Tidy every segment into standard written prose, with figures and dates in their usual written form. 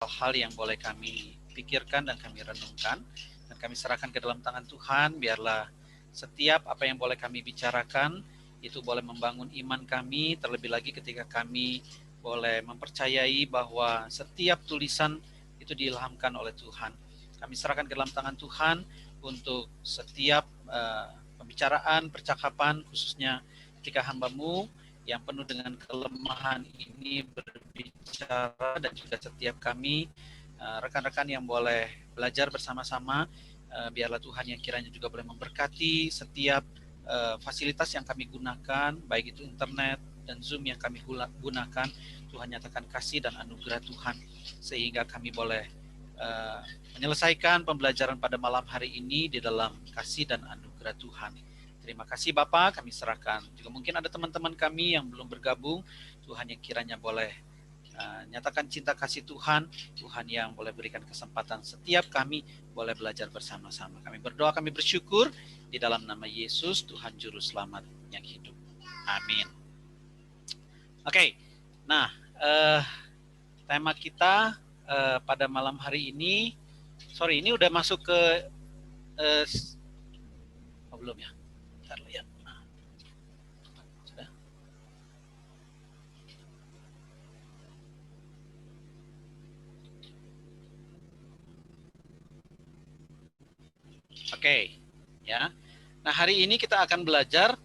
hal yang boleh kami pikirkan dan kami renungkan, dan kami serahkan ke dalam tangan Tuhan. Biarlah setiap apa yang boleh kami bicarakan itu boleh membangun iman kami, terlebih lagi ketika kami boleh mempercayai bahwa setiap tulisan itu diilhamkan oleh Tuhan. Kami serahkan ke dalam tangan Tuhan untuk setiap pembicaraan, percakapan, khususnya ketika hamba-Mu yang penuh dengan kelemahan ini berbicara, dan juga setiap kami rekan-rekan yang boleh belajar bersama-sama, biarlah Tuhan yang kiranya juga boleh memberkati setiap fasilitas yang kami gunakan, baik itu internet dan Zoom yang kami gunakan. Tuhan nyatakan kasih dan anugerah Tuhan, sehingga kami boleh menyelesaikan pembelajaran pada malam hari ini di dalam kasih dan anugerah Tuhan. Terima kasih Bapak, kami serahkan. Juga mungkin ada teman-teman kami yang belum bergabung, Tuhan yang kiranya boleh nyatakan cinta kasih Tuhan, Tuhan yang boleh berikan kesempatan setiap kami boleh belajar bersama-sama. Kami berdoa, kami bersyukur di dalam nama Yesus, Tuhan Juru Selamat yang hidup. Amin. Oke, nah tema kita pada malam hari ini, ini udah masuk ke belum ya? Bentar lihat. Sudah. Oke, ya. Nah, hari ini kita akan belajar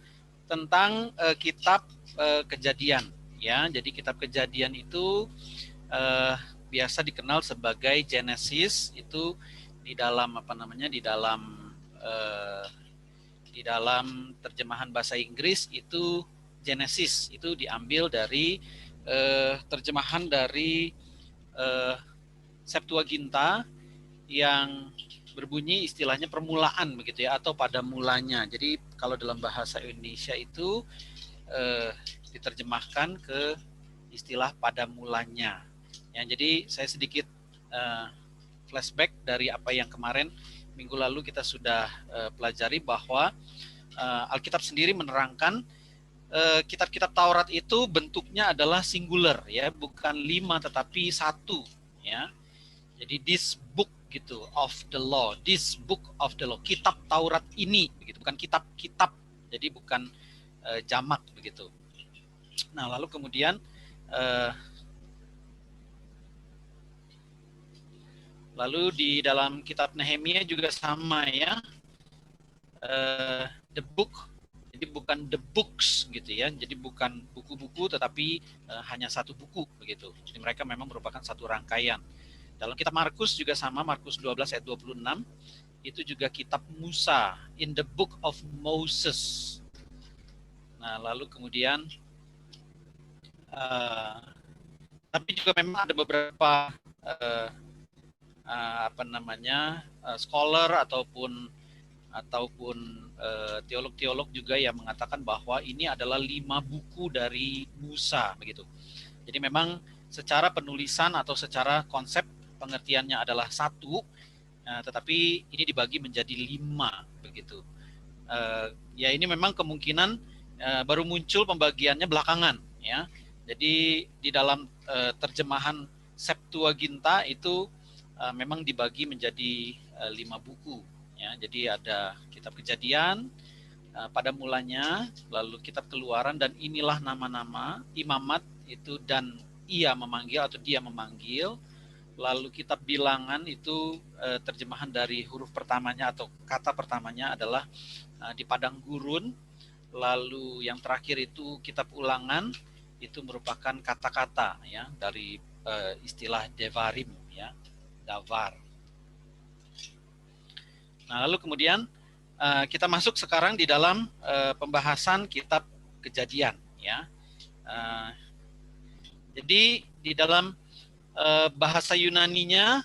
tentang kitab Kejadian, ya. Jadi kitab Kejadian itu biasa dikenal sebagai Genesis. Itu di dalam di dalam terjemahan bahasa Inggris itu Genesis itu diambil dari terjemahan dari Septuaginta yang berbunyi istilahnya permulaan begitu ya, atau pada mulanya. Jadi kalau dalam bahasa Indonesia itu diterjemahkan ke istilah pada mulanya. Ya, jadi saya sedikit flashback dari apa yang kemarin minggu lalu kita sudah pelajari, bahwa Alkitab sendiri menerangkan kitab-kitab Taurat itu bentuknya adalah singular, ya, bukan 5 tetapi 1, ya. Jadi this book gitu of the law, this book of the law, kitab Taurat ini begitu, bukan kitab-kitab. Jadi bukan jamak begitu. Nah, lalu kemudian lalu di dalam kitab Nehemia juga sama, ya. The book, jadi bukan the books gitu ya. Jadi bukan buku-buku tetapi hanya satu buku begitu. Jadi mereka memang merupakan satu rangkaian. Dalam kitab Markus juga sama, Markus 12 ayat 26, itu juga kitab Musa, in the book of Moses. Nah, lalu kemudian tapi juga memang ada beberapa scholar ataupun teolog-teolog juga yang mengatakan bahwa ini adalah 5 buku dari Musa begitu. Jadi memang secara penulisan atau secara konsep pengertiannya adalah 1, tetapi ini dibagi menjadi 5 begitu. Ya, ini memang kemungkinan baru muncul pembagiannya belakangan, ya. Jadi di dalam terjemahan Septuaginta itu memang dibagi menjadi 5 buku, ya. Jadi ada kitab Kejadian pada mulanya, lalu kitab Keluaran, dan inilah nama-nama, Imamat itu, dan ia memanggil atau dia memanggil. Lalu kitab Bilangan itu terjemahan dari huruf pertamanya atau kata pertamanya adalah di padang gurun. Lalu yang terakhir itu kitab Ulangan, itu merupakan kata-kata, ya, dari istilah Devarim, ya, Davar. Nah, lalu kemudian kita masuk sekarang di dalam pembahasan kitab Kejadian, ya. Jadi di dalam bahasa Yunaninya,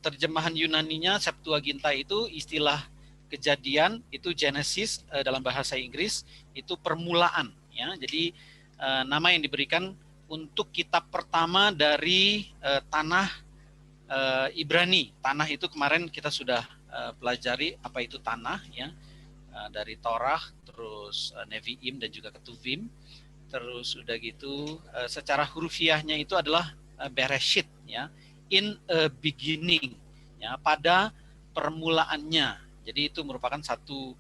terjemahan Yunaninya Septuaginta itu istilah Kejadian itu Genesis, dalam bahasa Inggris itu permulaan, ya. Jadi nama yang diberikan untuk kitab pertama dari tanah Ibrani. Tanah itu kemarin kita sudah pelajari apa itu tanah, ya, dari Torah, terus Nevi'im dan juga Ketuvim. Terus udah gitu secara hurufiahnya itu adalah Bereshit, ya. in a beginning, ya, pada permulaannya. Jadi itu merupakan satu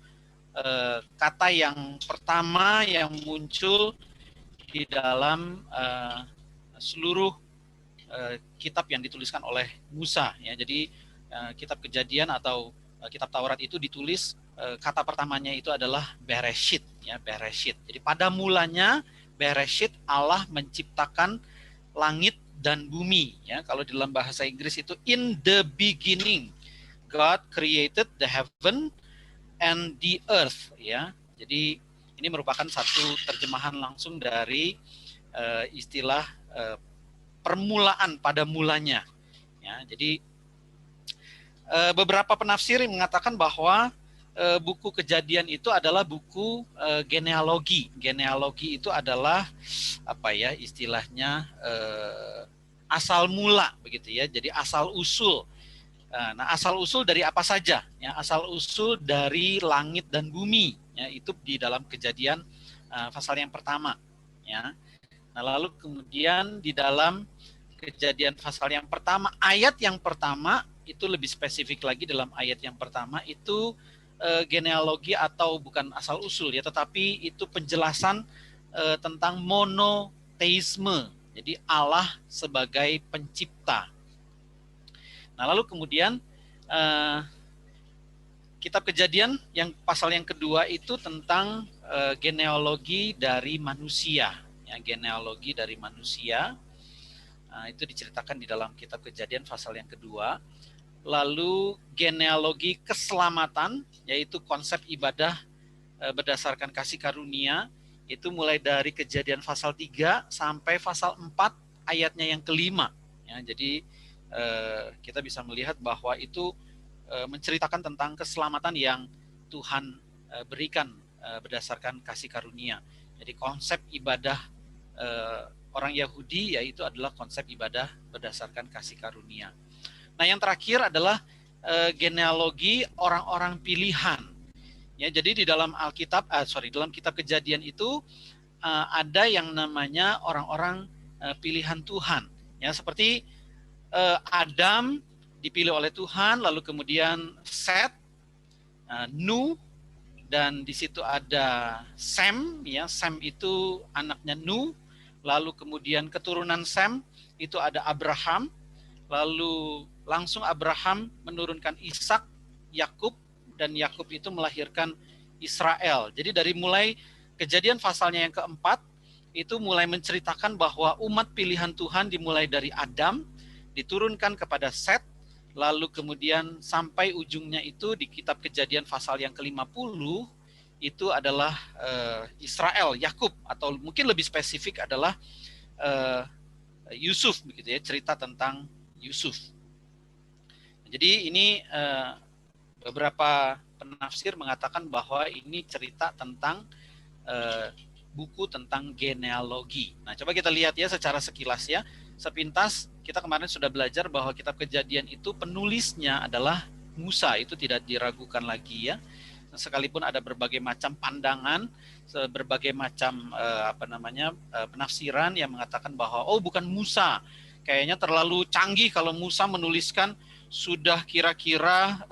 kata yang pertama yang muncul di dalam seluruh kitab yang dituliskan oleh Musa, ya. Jadi kitab Kejadian atau kitab Taurat itu ditulis, kata pertamanya itu adalah Bereshit, ya, Bereshit. Jadi pada mulanya Bereshit Allah menciptakan langit dan bumi, ya. Kalau di dalam bahasa Inggris itu in the beginning God created the heaven and the earth, ya. Jadi ini merupakan satu terjemahan langsung dari istilah permulaan, pada mulanya, ya. Jadi beberapa penafsir mengatakan bahwa buku Kejadian itu adalah buku genealogi. Genealogi itu adalah apa ya istilahnya, asal mula begitu ya. Jadi asal usul. Nah, asal usul dari apa saja? Ya, asal usul dari langit dan bumi. Ya, itu di dalam Kejadian pasal yang pertama. Ya. Nah, lalu kemudian di dalam Kejadian pasal yang pertama, ayat yang pertama itu lebih spesifik lagi. Dalam ayat yang pertama itu genealogi atau bukan asal usul ya, tetapi itu penjelasan tentang monoteisme. Jadi Allah sebagai pencipta. Nah, lalu kemudian kitab Kejadian yang pasal yang kedua itu tentang genealogi dari manusia, ya, genealogi dari manusia. Itu diceritakan di dalam kitab Kejadian pasal yang kedua. Lalu genealogi keselamatan, yaitu konsep ibadah berdasarkan kasih karunia, itu mulai dari Kejadian pasal 3 sampai pasal 4 ayatnya yang kelima. Ya, jadi kita bisa melihat bahwa itu menceritakan tentang keselamatan yang Tuhan berikan berdasarkan kasih karunia. Jadi konsep ibadah orang Yahudi yaitu adalah konsep ibadah berdasarkan kasih karunia. Nah, yang terakhir adalah genealogi orang-orang pilihan. Ya, jadi di dalam Alkitab, dalam kitab Kejadian itu ada yang namanya orang-orang pilihan Tuhan. Ya, seperti Adam dipilih oleh Tuhan, lalu kemudian Set, Nuh, dan di situ ada Sem. Ya, Sem itu anaknya Nuh. Lalu kemudian keturunan Sem itu ada Abraham, lalu langsung Abraham menurunkan Ishak, Yakub, dan Yakub itu melahirkan Israel. Jadi dari mulai Kejadian pasalnya yang keempat itu mulai menceritakan bahwa umat pilihan Tuhan dimulai dari Adam, diturunkan kepada Set, lalu kemudian sampai ujungnya itu di kitab Kejadian pasal yang ke-50 itu adalah Israel, Yakub, atau mungkin lebih spesifik adalah Yusuf, begitu ya, cerita tentang Yusuf. Jadi ini beberapa penafsir mengatakan bahwa ini cerita tentang buku tentang genealogi. Nah, coba kita lihat ya secara sekilas ya, sepintas. Kita kemarin sudah belajar bahwa kitab Kejadian itu penulisnya adalah Musa, itu tidak diragukan lagi ya. Sekalipun ada berbagai macam pandangan, berbagai macam penafsiran yang mengatakan bahwa bukan Musa, kayaknya terlalu canggih kalau Musa menuliskan sudah kira-kira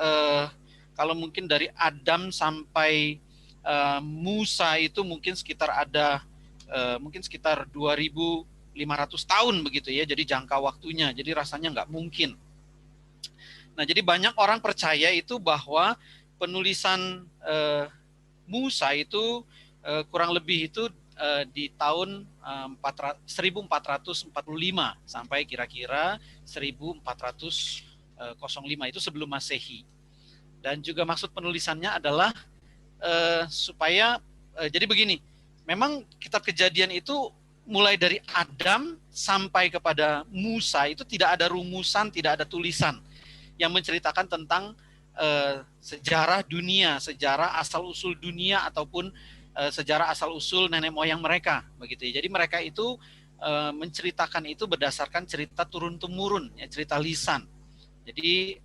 kalau mungkin dari Adam sampai Musa itu mungkin sekitar ada mungkin sekitar 2.500 tahun begitu ya, jadi jangka waktunya, jadi rasanya nggak mungkin. Nah, jadi banyak orang percaya itu bahwa penulisan Musa itu kurang lebih itu di tahun 1445 sampai kira-kira 1405 itu sebelum Masehi. Dan juga maksud penulisannya adalah supaya jadi begini, memang kitab Kejadian itu mulai dari Adam sampai kepada Musa itu tidak ada rumusan, tidak ada tulisan yang menceritakan tentang sejarah dunia, sejarah asal-usul dunia ataupun sejarah asal-usul nenek moyang mereka, begitu ya. Jadi mereka itu menceritakan itu berdasarkan cerita turun-temurun, ya, cerita lisan. Jadi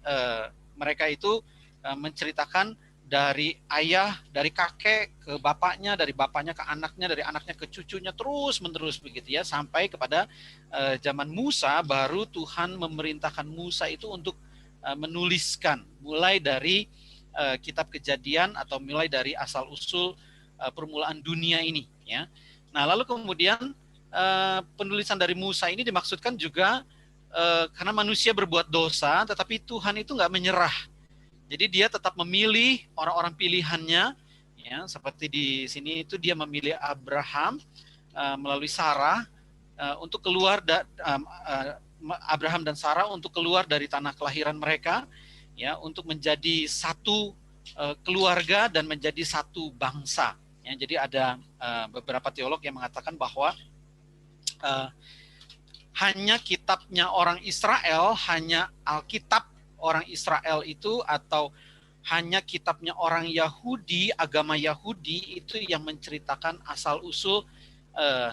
mereka itu menceritakan dari ayah, dari kakek ke bapaknya, dari bapaknya ke anaknya, dari anaknya ke cucunya, terus menerus begitu ya, sampai kepada zaman Musa. Baru Tuhan memerintahkan Musa itu untuk menuliskan mulai dari kitab Kejadian, atau mulai dari asal usul permulaan dunia ini ya. Nah, lalu kemudian penulisan dari Musa ini dimaksudkan juga karena manusia berbuat dosa, tetapi Tuhan itu nggak menyerah. Jadi dia tetap memilih orang-orang pilihannya, ya, seperti di sini itu dia memilih Abraham melalui Sarah untuk keluar Abraham dan Sarah untuk keluar dari tanah kelahiran mereka, ya, untuk menjadi satu keluarga dan menjadi satu bangsa. Ya, jadi ada beberapa teolog yang mengatakan bahwa hanya kitabnya orang Israel, hanya Alkitab orang Israel itu, atau hanya kitabnya orang Yahudi, agama Yahudi itu yang menceritakan asal-usul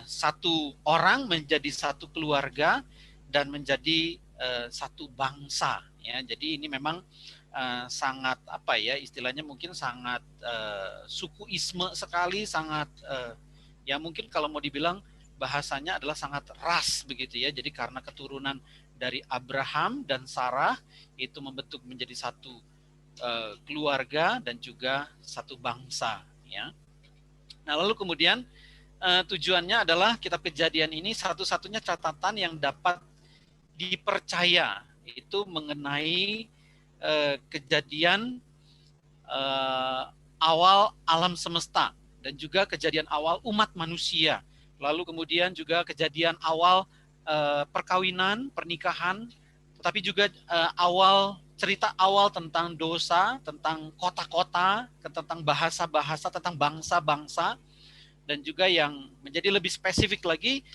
satu orang menjadi satu keluarga dan menjadi satu bangsa. Ya, jadi ini memang sangat apa ya, istilahnya mungkin sangat sukuisme sekali, sangat ya mungkin kalau mau dibilang bahasanya adalah sangat ras begitu ya. Jadi karena keturunan dari Abraham dan Sarah itu membentuk menjadi satu keluarga dan juga satu bangsa ya. Nah, lalu kemudian tujuannya adalah kitab Kejadian ini satu-satunya catatan yang dapat dipercaya itu mengenai kejadian awal alam semesta dan juga kejadian awal umat manusia. Lalu kemudian juga kejadian awal perkawinan, pernikahan, tetapi juga cerita awal tentang dosa, tentang kota-kota, tentang bahasa-bahasa, tentang bangsa-bangsa, dan juga yang menjadi lebih spesifik lagi,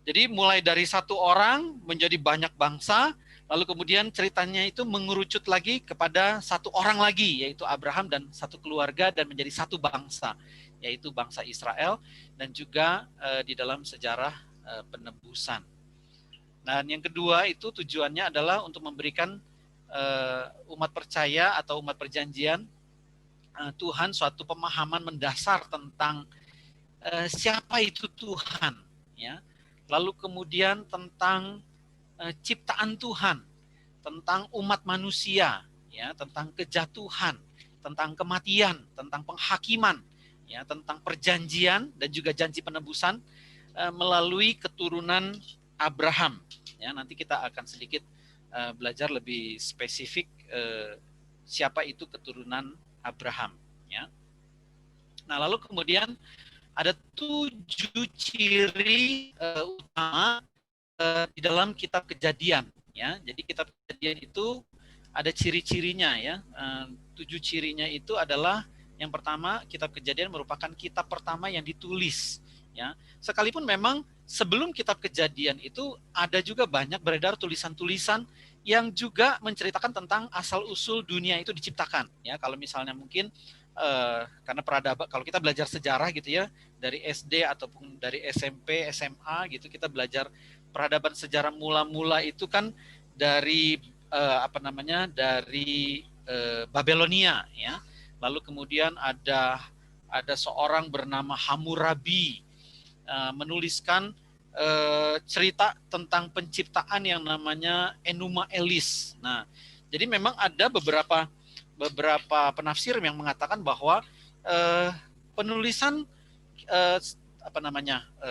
jadi mulai dari satu orang menjadi banyak bangsa, lalu kemudian ceritanya itu mengerucut lagi kepada satu orang lagi, yaitu Abraham dan satu keluarga, dan menjadi satu bangsa, yaitu bangsa Israel, dan juga di dalam sejarah penebusan. Dan yang kedua itu tujuannya adalah untuk memberikan umat percaya atau umat perjanjian Tuhan suatu pemahaman mendasar tentang siapa itu Tuhan, ya. Lalu kemudian tentang ciptaan Tuhan, tentang umat manusia, ya, tentang kejatuhan, tentang kematian, tentang penghakiman, ya, tentang perjanjian dan juga janji penebusan melalui keturunan Abraham. Ya, nanti kita akan sedikit belajar lebih spesifik siapa itu keturunan Abraham. Ya. Nah, lalu kemudian ada 7 ciri utama di dalam kitab Kejadian. Ya, jadi kitab Kejadian itu ada ciri-cirinya ya. 7 cirinya itu adalah yang pertama, kitab Kejadian merupakan kitab pertama yang ditulis. Ya, sekalipun memang sebelum kitab Kejadian itu ada juga banyak beredar tulisan-tulisan yang juga menceritakan tentang asal-usul dunia itu diciptakan. Ya, kalau misalnya mungkin karena peradaban, kalau kita belajar sejarah gitu ya, dari SD ataupun dari SMP, SMA gitu, kita belajar peradaban sejarah mula-mula itu kan dari dari Babelonia ya. Lalu kemudian ada seorang bernama Hammurabi menuliskan cerita tentang penciptaan yang namanya Enuma Elis. Nah, jadi memang ada beberapa penafsir yang mengatakan bahwa penulisan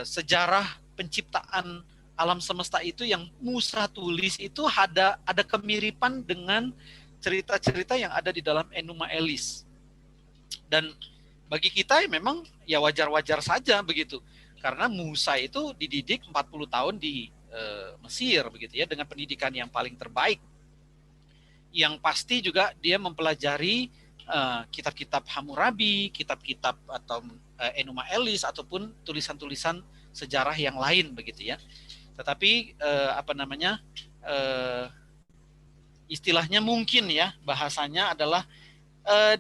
sejarah penciptaan alam semesta itu yang Musa tulis itu ada kemiripan dengan cerita-cerita yang ada di dalam Enuma Elis. Dan bagi kita memang ya wajar-wajar saja begitu. Karena Musa itu dididik 40 tahun di Mesir begitu ya, dengan pendidikan yang paling terbaik. Yang pasti juga dia mempelajari kitab-kitab Hammurabi, kitab-kitab atau Enuma Elis ataupun tulisan-tulisan sejarah yang lain begitu ya. Tetapi istilahnya mungkin ya, bahasanya adalah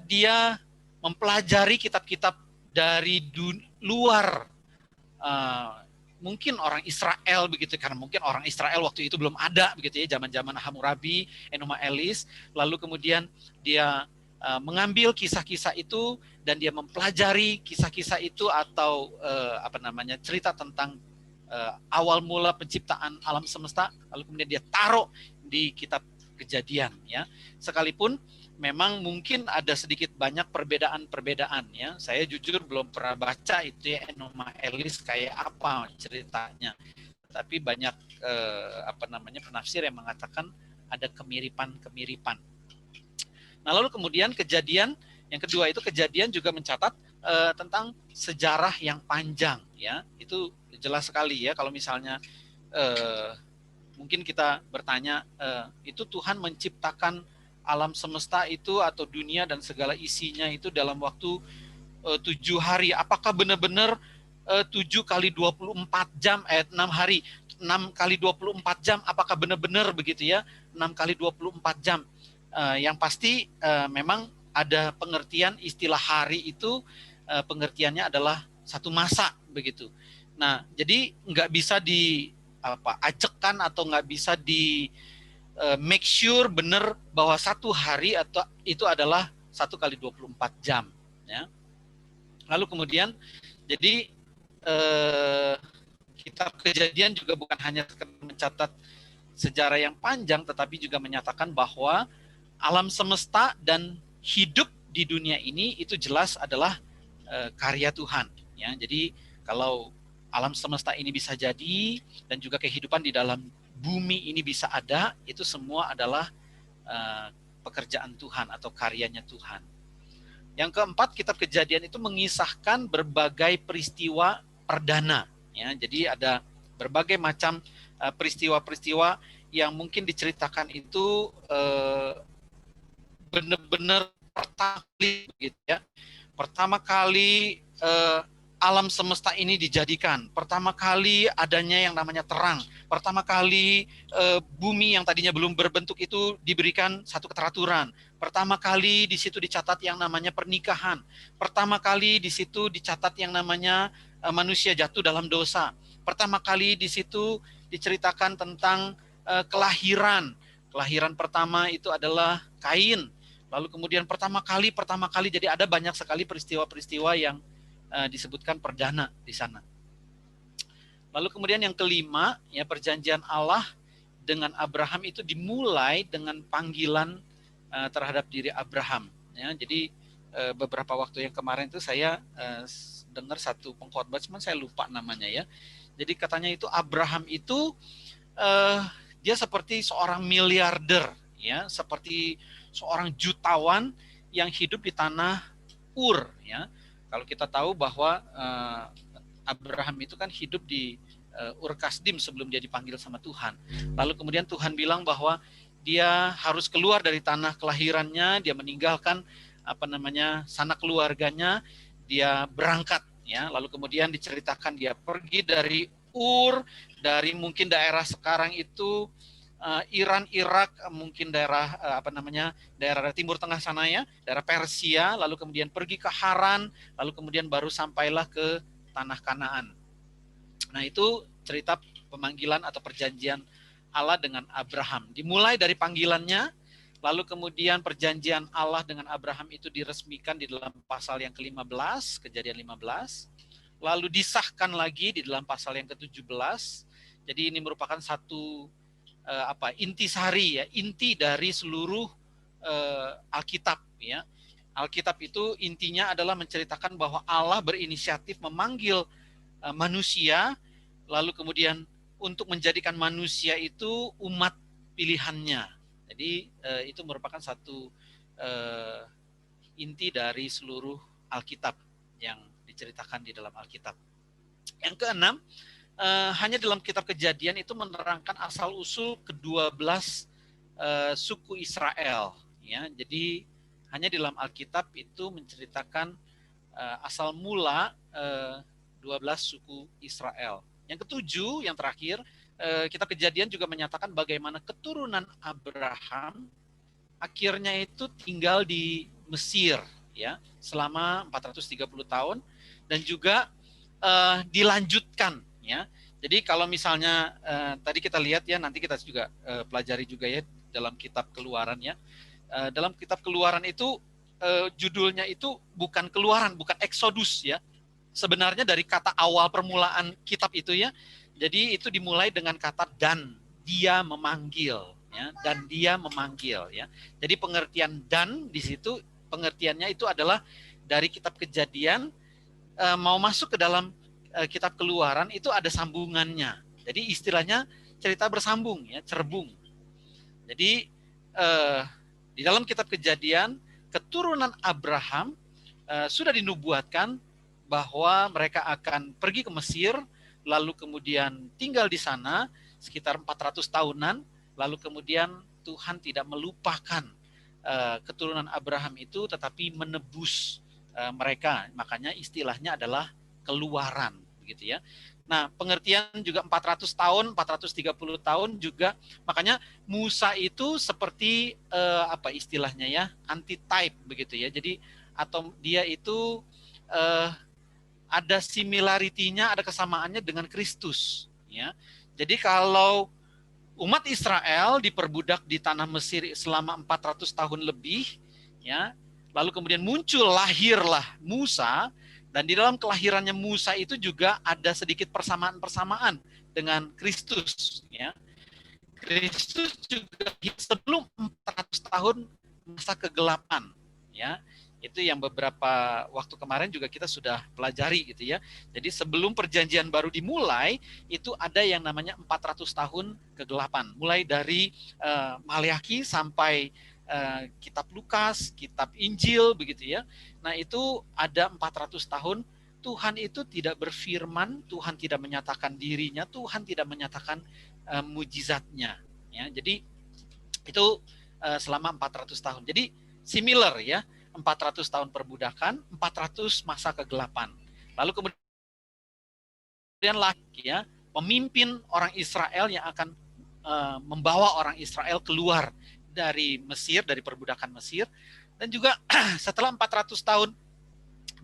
dia mempelajari kitab-kitab dari luar mungkin orang Israel begitu, karena mungkin orang Israel waktu itu belum ada begitu ya, zaman-zaman Hammurabi, Enuma Elis. Lalu kemudian dia mengambil kisah-kisah itu dan dia mempelajari kisah-kisah itu atau cerita tentang awal mula penciptaan alam semesta, lalu kemudian dia taruh di kitab Kejadian, ya. Sekalipun memang mungkin ada sedikit banyak perbedaan-perbedaan, ya. Saya jujur belum pernah baca itu ya, Enoma Elis kayak apa ceritanya. Tapi banyak penafsir yang mengatakan ada kemiripan-kemiripan. Nah, lalu kemudian Kejadian yang kedua itu Kejadian juga mencatat tentang sejarah yang panjang, ya. Itu jelas sekali, ya. Kalau misalnya mungkin kita bertanya, itu Tuhan menciptakan alam semesta itu atau dunia dan segala isinya itu dalam waktu 7 hari. Apakah benar-benar 7 kali 24 jam, 6 hari, 6 kali 24 jam, apakah benar-benar begitu, ya? 6 kali 24 jam. Yang pasti memang ada pengertian istilah hari itu, pengertiannya adalah satu masa begitu. Nah, jadi nggak bisa acekkan atau nggak bisa di make sure benar bahwa satu hari atau itu adalah 1 kali 24 jam, ya. Lalu kemudian jadi kitab Kejadian juga bukan hanya mencatat sejarah yang panjang, tetapi juga menyatakan bahwa alam semesta dan hidup di dunia ini itu jelas adalah karya Tuhan, ya. Jadi kalau alam semesta ini bisa jadi dan juga kehidupan di dalam bumi ini bisa ada, itu semua adalah pekerjaan Tuhan atau karyanya Tuhan. Yang keempat, kitab Kejadian itu mengisahkan berbagai peristiwa perdana, ya. Jadi ada berbagai macam peristiwa-peristiwa yang mungkin diceritakan itu benar-benar pertama kali, gitu, ya. Pertama kali alam semesta ini dijadikan. Pertama kali adanya yang namanya terang. Pertama kali bumi yang tadinya belum berbentuk itu diberikan satu keteraturan. Pertama kali di situ dicatat yang namanya pernikahan. Pertama kali di situ dicatat yang namanya manusia jatuh dalam dosa. Pertama kali di situ diceritakan tentang kelahiran. Kelahiran pertama itu adalah Kain. Lalu kemudian pertama kali, jadi ada banyak sekali peristiwa-peristiwa yang disebutkan perdana di sana. Lalu kemudian yang kelima, ya, perjanjian Allah dengan Abraham itu dimulai dengan panggilan terhadap diri Abraham, ya. Jadi beberapa waktu yang kemarin itu saya dengar satu pengkhotbah, cuman saya lupa namanya, ya. Jadi katanya itu Abraham itu dia seperti seorang miliarder, ya, seperti seorang jutawan yang hidup di tanah Ur, ya. Kalau kita tahu bahwa Abraham itu kan hidup di Ur Kasdim sebelum dia dipanggil sama Tuhan. Lalu kemudian Tuhan bilang bahwa dia harus keluar dari tanah kelahirannya, dia meninggalkan sanak keluarganya, dia berangkat, ya. Lalu kemudian diceritakan dia pergi dari Ur, dari mungkin daerah sekarang itu Iran, Irak, mungkin daerah daerah Timur Tengah sana, ya, daerah Persia, lalu kemudian pergi ke Haran, lalu kemudian baru sampailah ke tanah Kanaan. Nah, itu cerita pemanggilan atau perjanjian Allah dengan Abraham. Dimulai dari panggilannya, lalu kemudian perjanjian Allah dengan Abraham itu diresmikan di dalam pasal yang ke-15, Kejadian 15, lalu disahkan lagi di dalam pasal yang ke-17. Jadi ini merupakan satu intisari, ya, inti dari seluruh Alkitab, ya. Alkitab itu intinya adalah menceritakan bahwa Allah berinisiatif memanggil manusia, lalu kemudian untuk menjadikan manusia itu umat pilihannya. Jadi itu merupakan satu inti dari seluruh Alkitab yang diceritakan di dalam Alkitab. Yang keenam, hanya dalam kitab Kejadian itu menerangkan asal-usul ke-12 suku Israel, ya. Jadi hanya di dalam Alkitab itu menceritakan asal mula 12 suku Israel. Yang ketujuh, yang terakhir, kitab Kejadian juga menyatakan bagaimana keturunan Abraham akhirnya itu tinggal di Mesir, ya, selama 430 tahun dan juga dilanjutkan, ya. Jadi kalau misalnya tadi kita lihat, ya, nanti kita juga pelajari juga, ya, dalam kitab Keluaran, ya. Dalam kitab Keluaran itu judulnya itu bukan Keluaran, bukan Exodus ya. Sebenarnya dari kata awal permulaan kitab itu ya. Jadi itu dimulai dengan kata dan dia memanggil ya, dan dia memanggil ya. Jadi pengertian dan di situ pengertiannya itu adalah dari kitab Kejadian mau masuk ke dalam kitab Keluaran itu ada sambungannya. Jadi istilahnya cerita bersambung ya, cerbung. Jadi di dalam kitab Kejadian keturunan Abraham sudah dinubuatkan bahwa mereka akan pergi ke Mesir, lalu kemudian tinggal di sana sekitar 400 tahunan, lalu kemudian Tuhan tidak melupakan keturunan Abraham itu, tetapi menebus mereka. Makanya istilahnya adalah Keluaran, begitu ya. Nah, pengertian juga 400 tahun, 430 tahun juga. Makanya Musa itu seperti apa istilahnya ya, antitype begitu ya. Jadi atau dia itu ada similarity-nya, ada kesamaannya dengan Kristus ya. Jadi kalau umat Israel diperbudak di tanah Mesir selama 400 tahun lebih ya, lalu kemudian lahirlah Musa, dan di dalam kelahirannya Musa itu juga ada sedikit persamaan-persamaan dengan Kristus ya. Kristus juga sebelum 400 tahun masa kegelapan ya. Itu yang beberapa waktu kemarin juga kita sudah pelajari gitu ya. Jadi sebelum perjanjian baru dimulai, itu ada yang namanya 400 tahun kegelapan. Mulai dari Maleakhi sampai kitab Lukas, kitab Injil begitu ya. Nah, itu ada 400 tahun Tuhan itu tidak berfirman, Tuhan tidak menyatakan dirinya, Tuhan tidak menyatakan mujizatnya ya. Jadi itu selama 400 tahun. Jadi similar ya. 400 tahun perbudakan, 400 masa kegelapan. Lalu kemudian lagi ya, pemimpin orang Israel yang akan membawa orang Israel keluar dari Mesir, dari perbudakan Mesir. Dan juga setelah 400 tahun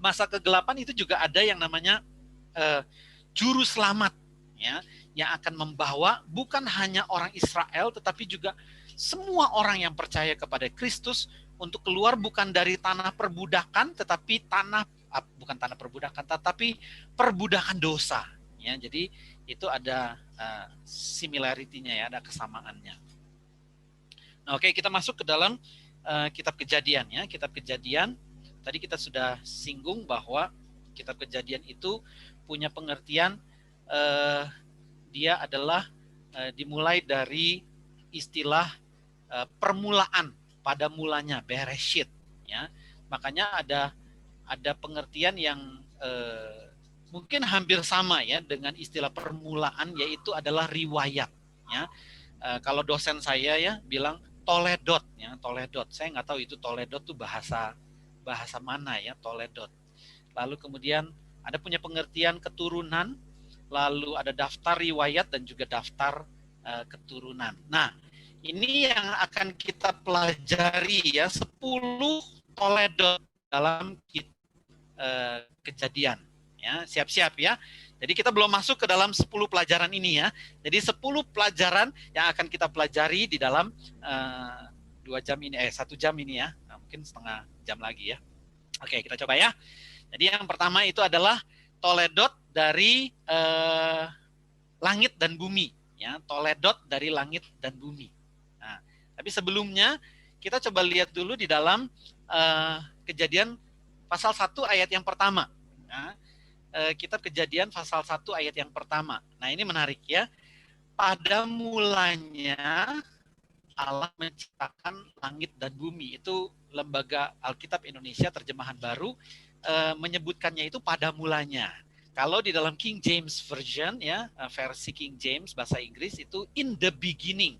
masa kegelapan itu juga ada yang namanya juru selamat ya, yang akan membawa bukan hanya orang Israel tetapi juga semua orang yang percaya kepada Kristus untuk keluar bukan dari tanah perbudakan tetapi bukan tanah perbudakan tetapi perbudakan dosa ya. Jadi itu ada similarity-nya ya, ada kesamaannya. Nah, oke, kita masuk ke dalam kitab Kejadian ya. Kitab Kejadian tadi kita sudah singgung bahwa kitab Kejadian itu punya pengertian dia adalah dimulai dari istilah permulaan, pada mulanya, Bereshit ya. Makanya ada pengertian yang mungkin hampir sama ya dengan istilah permulaan, yaitu adalah riwayat ya. Kalau dosen saya ya bilang Toledot ya, Toledot. Saya nggak tahu itu Toledot tuh bahasa mana ya, Toledot. Lalu kemudian ada punya pengertian keturunan, lalu ada daftar riwayat dan juga daftar keturunan. Nah, ini yang akan kita pelajari ya, 10 Toledot dalam Kejadian ya. Siap-siap ya. Jadi kita belum masuk ke dalam 10 pelajaran ini ya. Jadi 10 pelajaran yang akan kita pelajari di dalam 1 jam ini ya. Nah, mungkin setengah jam lagi ya. Oke, kita coba ya. Jadi yang pertama itu adalah Toledot dari langit dan bumi ya. Toledot dari langit dan bumi. Nah, tapi sebelumnya kita coba lihat dulu di dalam Kejadian pasal 1 ayat yang pertama. Nah, kitab Kejadian pasal 1 ayat yang pertama. Nah, ini menarik ya. Pada mulanya Allah menciptakan langit dan bumi. Itu Lembaga Alkitab Indonesia terjemahan baru menyebutkannya itu pada mulanya. Kalau di dalam King James Version ya, versi King James bahasa Inggris itu in the beginning.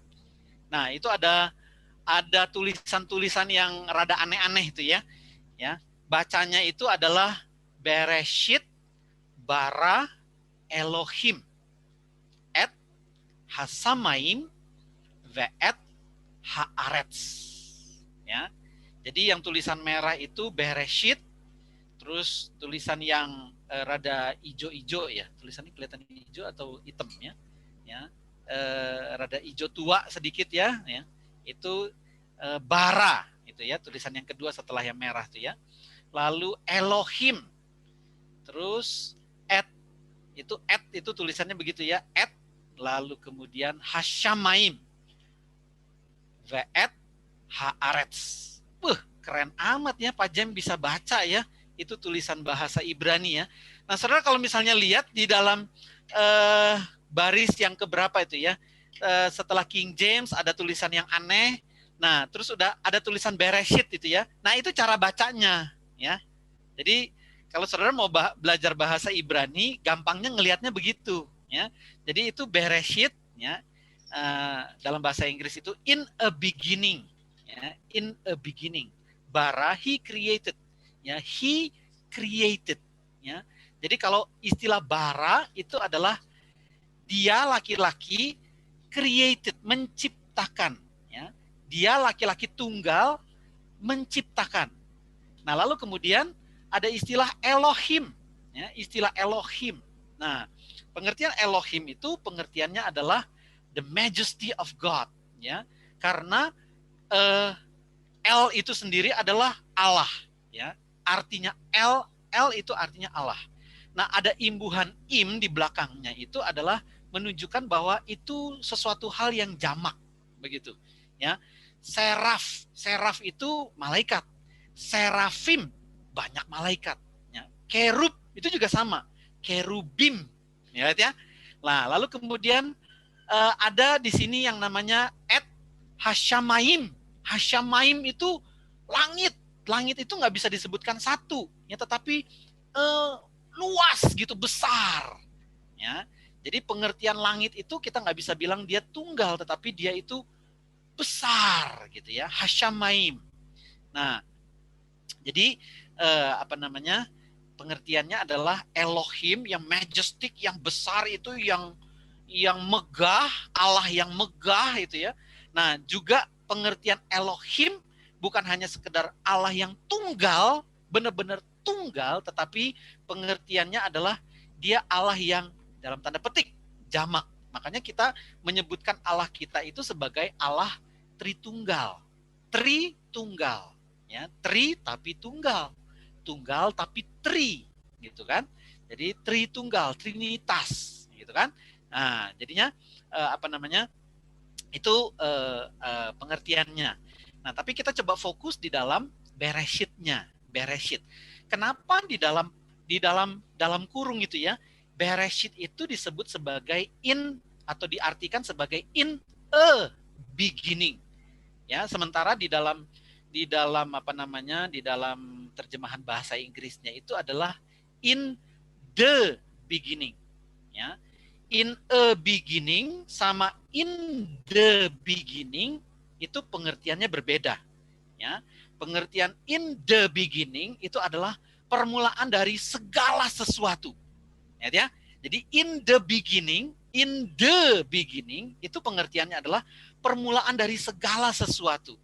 Nah, itu ada tulisan-tulisan yang rada aneh-aneh itu ya. Ya, bacanya itu adalah Bereshit bara Elohim et hasamaim ve'et haaretz. Ya. Jadi yang tulisan merah itu Bereshit, terus tulisan yang rada ijo-ijo ya. Tulisannya kelihatan hijau atau hitam ya. Ya. Rada hijau tua sedikit ya, ya. Itu bara, itu gitu ya, tulisan yang kedua setelah yang merah tuh ya. Lalu Elohim. Terus itu tulisannya begitu ya, lalu kemudian Hashamaim. Ve'et Haaretz. Keren amat ya Pak Jem bisa baca ya. Itu tulisan bahasa Ibrani ya. Nah, saudara kalau misalnya lihat di dalam baris yang keberapa itu ya, setelah King James ada tulisan yang aneh. Nah, terus udah ada tulisan Bereshit itu ya. Nah, itu cara bacanya ya. Jadi kalau saudara mau belajar bahasa Ibrani, gampangnya ngelihatnya begitu ya. Jadi itu Bereshit ya. Dalam bahasa Inggris itu in a beginning ya, in a beginning. Bara, he created ya, he created ya. Jadi kalau istilah bara itu adalah dia laki-laki created, menciptakan ya. Dia laki-laki tunggal menciptakan. Nah, lalu kemudian ada istilah Elohim ya, istilah Elohim. Nah, pengertian Elohim itu pengertiannya adalah the majesty of God ya. Karena El itu sendiri adalah Allah ya. Artinya El itu artinya Allah. Nah, ada imbuhan im di belakangnya itu adalah menunjukkan bahwa itu sesuatu hal yang jamak begitu ya. Seraf itu malaikat. Serafim banyak malaikat ya. Kerub itu juga sama. Kerubim ya. Nah, lalu kemudian ada di sini yang namanya Hashamaim. Hashamaim itu langit. Langit itu nggak bisa disebutkan satu, ya, tetapi luas gitu, besar. Ya, jadi pengertian langit itu kita nggak bisa bilang dia tunggal, tetapi dia itu besar, gitu ya. Hashamaim. Nah, jadi pengertiannya adalah Elohim yang majestic, yang besar itu, yang megah, Allah yang megah itu ya. Nah, juga pengertian Elohim bukan hanya sekedar Allah yang tunggal, benar-benar tunggal, tetapi pengertiannya adalah dia Allah yang dalam tanda petik jamak. Makanya kita menyebutkan Allah kita itu sebagai Allah Tritunggal. Tritunggal, ya, tri tapi tunggal. Tunggal tapi tri, gitu kan? Jadi Tritunggal, Trinitas, gitu kan? Nah, jadinya itu pengertiannya. Nah, tapi kita coba fokus di dalam Bereshitnya. Bereshit. Kenapa di dalam kurung itu ya? Bereshit itu disebut sebagai in atau diartikan sebagai in a beginning. Ya, sementara di dalam terjemahan bahasa Inggrisnya itu adalah in the beginning. Ya. In a beginning sama in the beginning itu pengertiannya berbeda. Ya, pengertian in the beginning itu adalah permulaan dari segala sesuatu. Ya. Jadi in the beginning itu pengertiannya adalah permulaan dari segala sesuatu.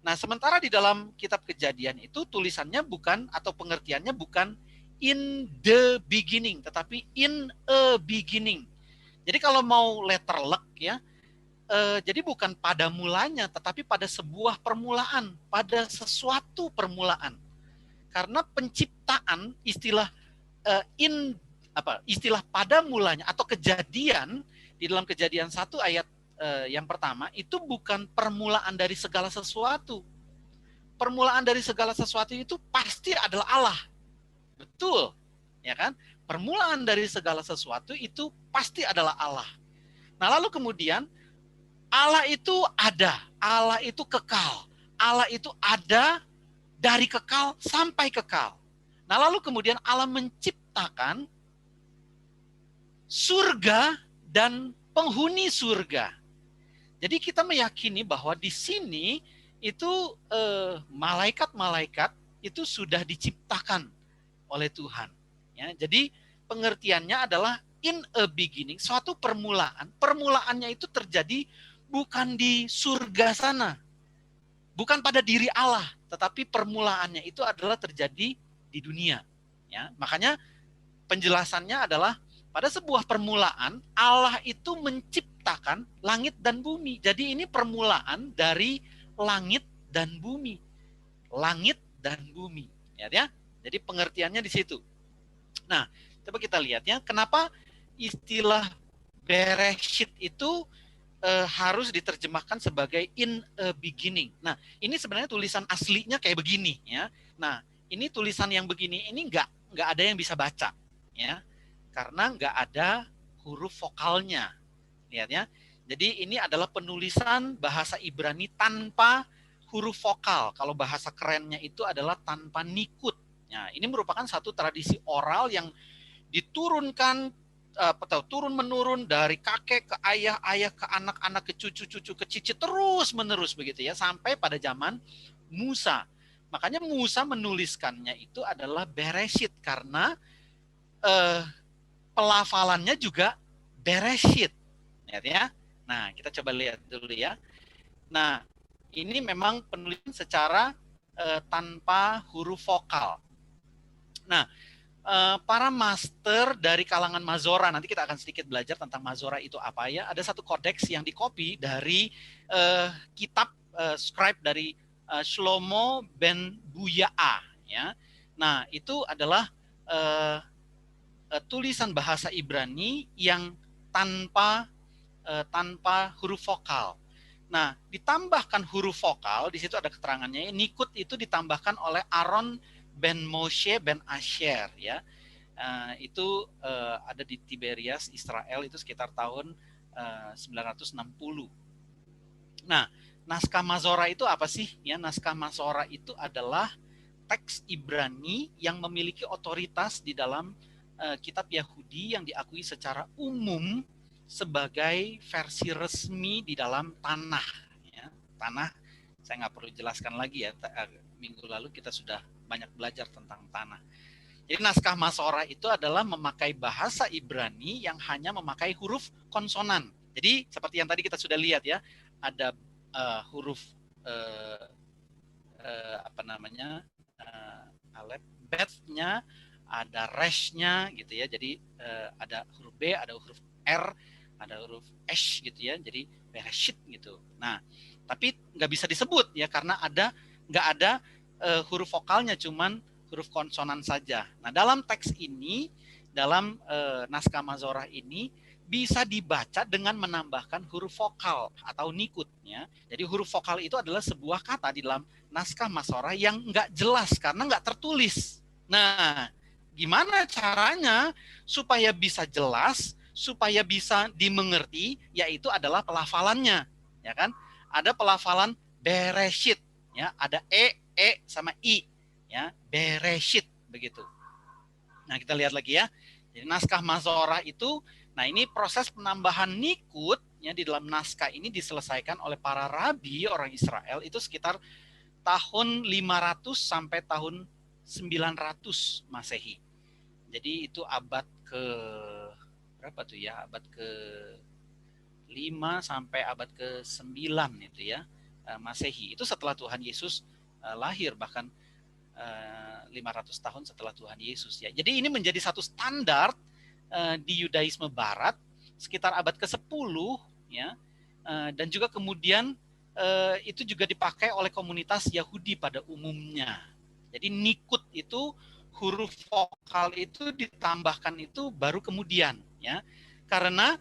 Nah, sementara di dalam kitab Kejadian itu tulisannya bukan atau pengertiannya bukan in the beginning, tetapi in a beginning. Jadi kalau mau letter luck ya, jadi bukan pada mulanya, tetapi pada sebuah permulaan, pada sesuatu permulaan. Karena penciptaan istilah istilah pada mulanya atau kejadian di dalam Kejadian 1 ayat yang pertama itu bukan permulaan dari segala sesuatu. Permulaan dari segala sesuatu itu pasti adalah Allah. Betul, ya kan? Permulaan dari segala sesuatu itu pasti adalah Allah. Nah, lalu kemudian Allah itu ada, Allah itu kekal, Allah itu ada dari kekal sampai kekal. Nah, lalu kemudian Allah menciptakan surga dan penghuni surga. Jadi kita meyakini bahwa di sini itu malaikat-malaikat itu sudah diciptakan oleh Tuhan. Ya, jadi pengertiannya adalah in a beginning, suatu permulaan. Permulaannya itu terjadi bukan di surga sana, bukan pada diri Allah, tetapi permulaannya itu adalah terjadi di dunia. Ya, makanya penjelasannya adalah pada sebuah permulaan Allah itu menciptakan langit dan bumi. Jadi ini permulaan dari langit dan bumi. langit dan bumi. Ya. Jadi pengertiannya di situ. Nah, coba kita lihat ya, kenapa istilah Bereshit itu harus diterjemahkan sebagai in a beginning. Nah, ini sebenarnya tulisan aslinya kayak begini ya. Nah, ini tulisan yang begini ini nggak ada yang bisa baca ya, karena nggak ada huruf vokalnya. Lihat ya. Jadi ini adalah penulisan bahasa Ibrani tanpa huruf vokal. Kalau bahasa kerennya itu adalah tanpa nikut. Nah, ini merupakan satu tradisi oral yang diturunkan atau turun menurun dari kakek ke ayah, ayah ke anak-anak, ke cucu-cucu, ke cicit, terus menerus begitu ya, sampai pada zaman Musa. Makanya Musa menuliskannya itu adalah Bereshit karena pelafalannya juga Bereshit. Ya. Nah, kita coba lihat dulu ya. Nah, ini memang penulisan secara tanpa huruf vokal. Nah, para master dari kalangan Mazora, nanti kita akan sedikit belajar tentang Mazora itu apa ya. Ada satu kodeks yang dikopi dari kitab scribe dari Shlomo ben Buyaa ya. Nah, itu adalah tulisan bahasa Ibrani yang tanpa huruf vokal. Nah, ditambahkan huruf vokal, di situ ada keterangannya. Nikut itu ditambahkan oleh Aaron ben Moshe ben Asher ya. Itu ada di Tiberias, Israel, itu sekitar tahun 960. Nah, naskah Mazora itu apa sih? Ya, naskah Mazora itu adalah teks Ibrani yang memiliki otoritas di dalam kitab Yahudi yang diakui secara umum sebagai versi resmi di dalam tanah. Ya, tanah, saya nggak perlu jelaskan lagi ya. Minggu lalu kita sudah banyak belajar tentang tanah. Jadi naskah Mazora itu adalah memakai bahasa Ibrani yang hanya memakai huruf konsonan. Jadi seperti yang tadi kita sudah lihat ya, ada huruf apa namanya alef, bet-nya, ada resh-nya gitu ya. Jadi ada huruf B, ada huruf R, ada huruf S gitu ya. Jadi Bereshit gitu. Nah, tapi nggak bisa disebut ya karena nggak ada huruf vokalnya, cuman huruf konsonan saja. Nah, dalam teks ini, dalam naskah Mazorah ini bisa dibaca dengan menambahkan huruf vokal atau nikut ya. Jadi huruf vokal itu adalah sebuah kata di dalam naskah Mazorah yang nggak jelas karena nggak tertulis. Nah, gimana caranya supaya bisa jelas, supaya bisa dimengerti, yaitu adalah pelafalannya, ya kan? Ada pelafalan Bereshit, ya, ada sama i, ya, Bereshit begitu. Nah, kita lihat lagi ya. Jadi naskah Mazorah itu, nah ini proses penambahan nikut ya di dalam naskah ini diselesaikan oleh para rabi orang Israel itu sekitar tahun 500 sampai tahun 900 Masehi. Jadi itu abad ke berapa tuh ya? Abad ke 5 sampai abad ke 9 itu ya. Masehi. Itu setelah Tuhan Yesus lahir, bahkan 500 tahun setelah Tuhan Yesus ya. Jadi ini menjadi satu standar di Yudaisme Barat sekitar abad ke-10 ya. Dan juga kemudian itu juga dipakai oleh komunitas Yahudi pada umumnya. Jadi nikut itu huruf vokal itu ditambahkan itu baru kemudian ya. Karena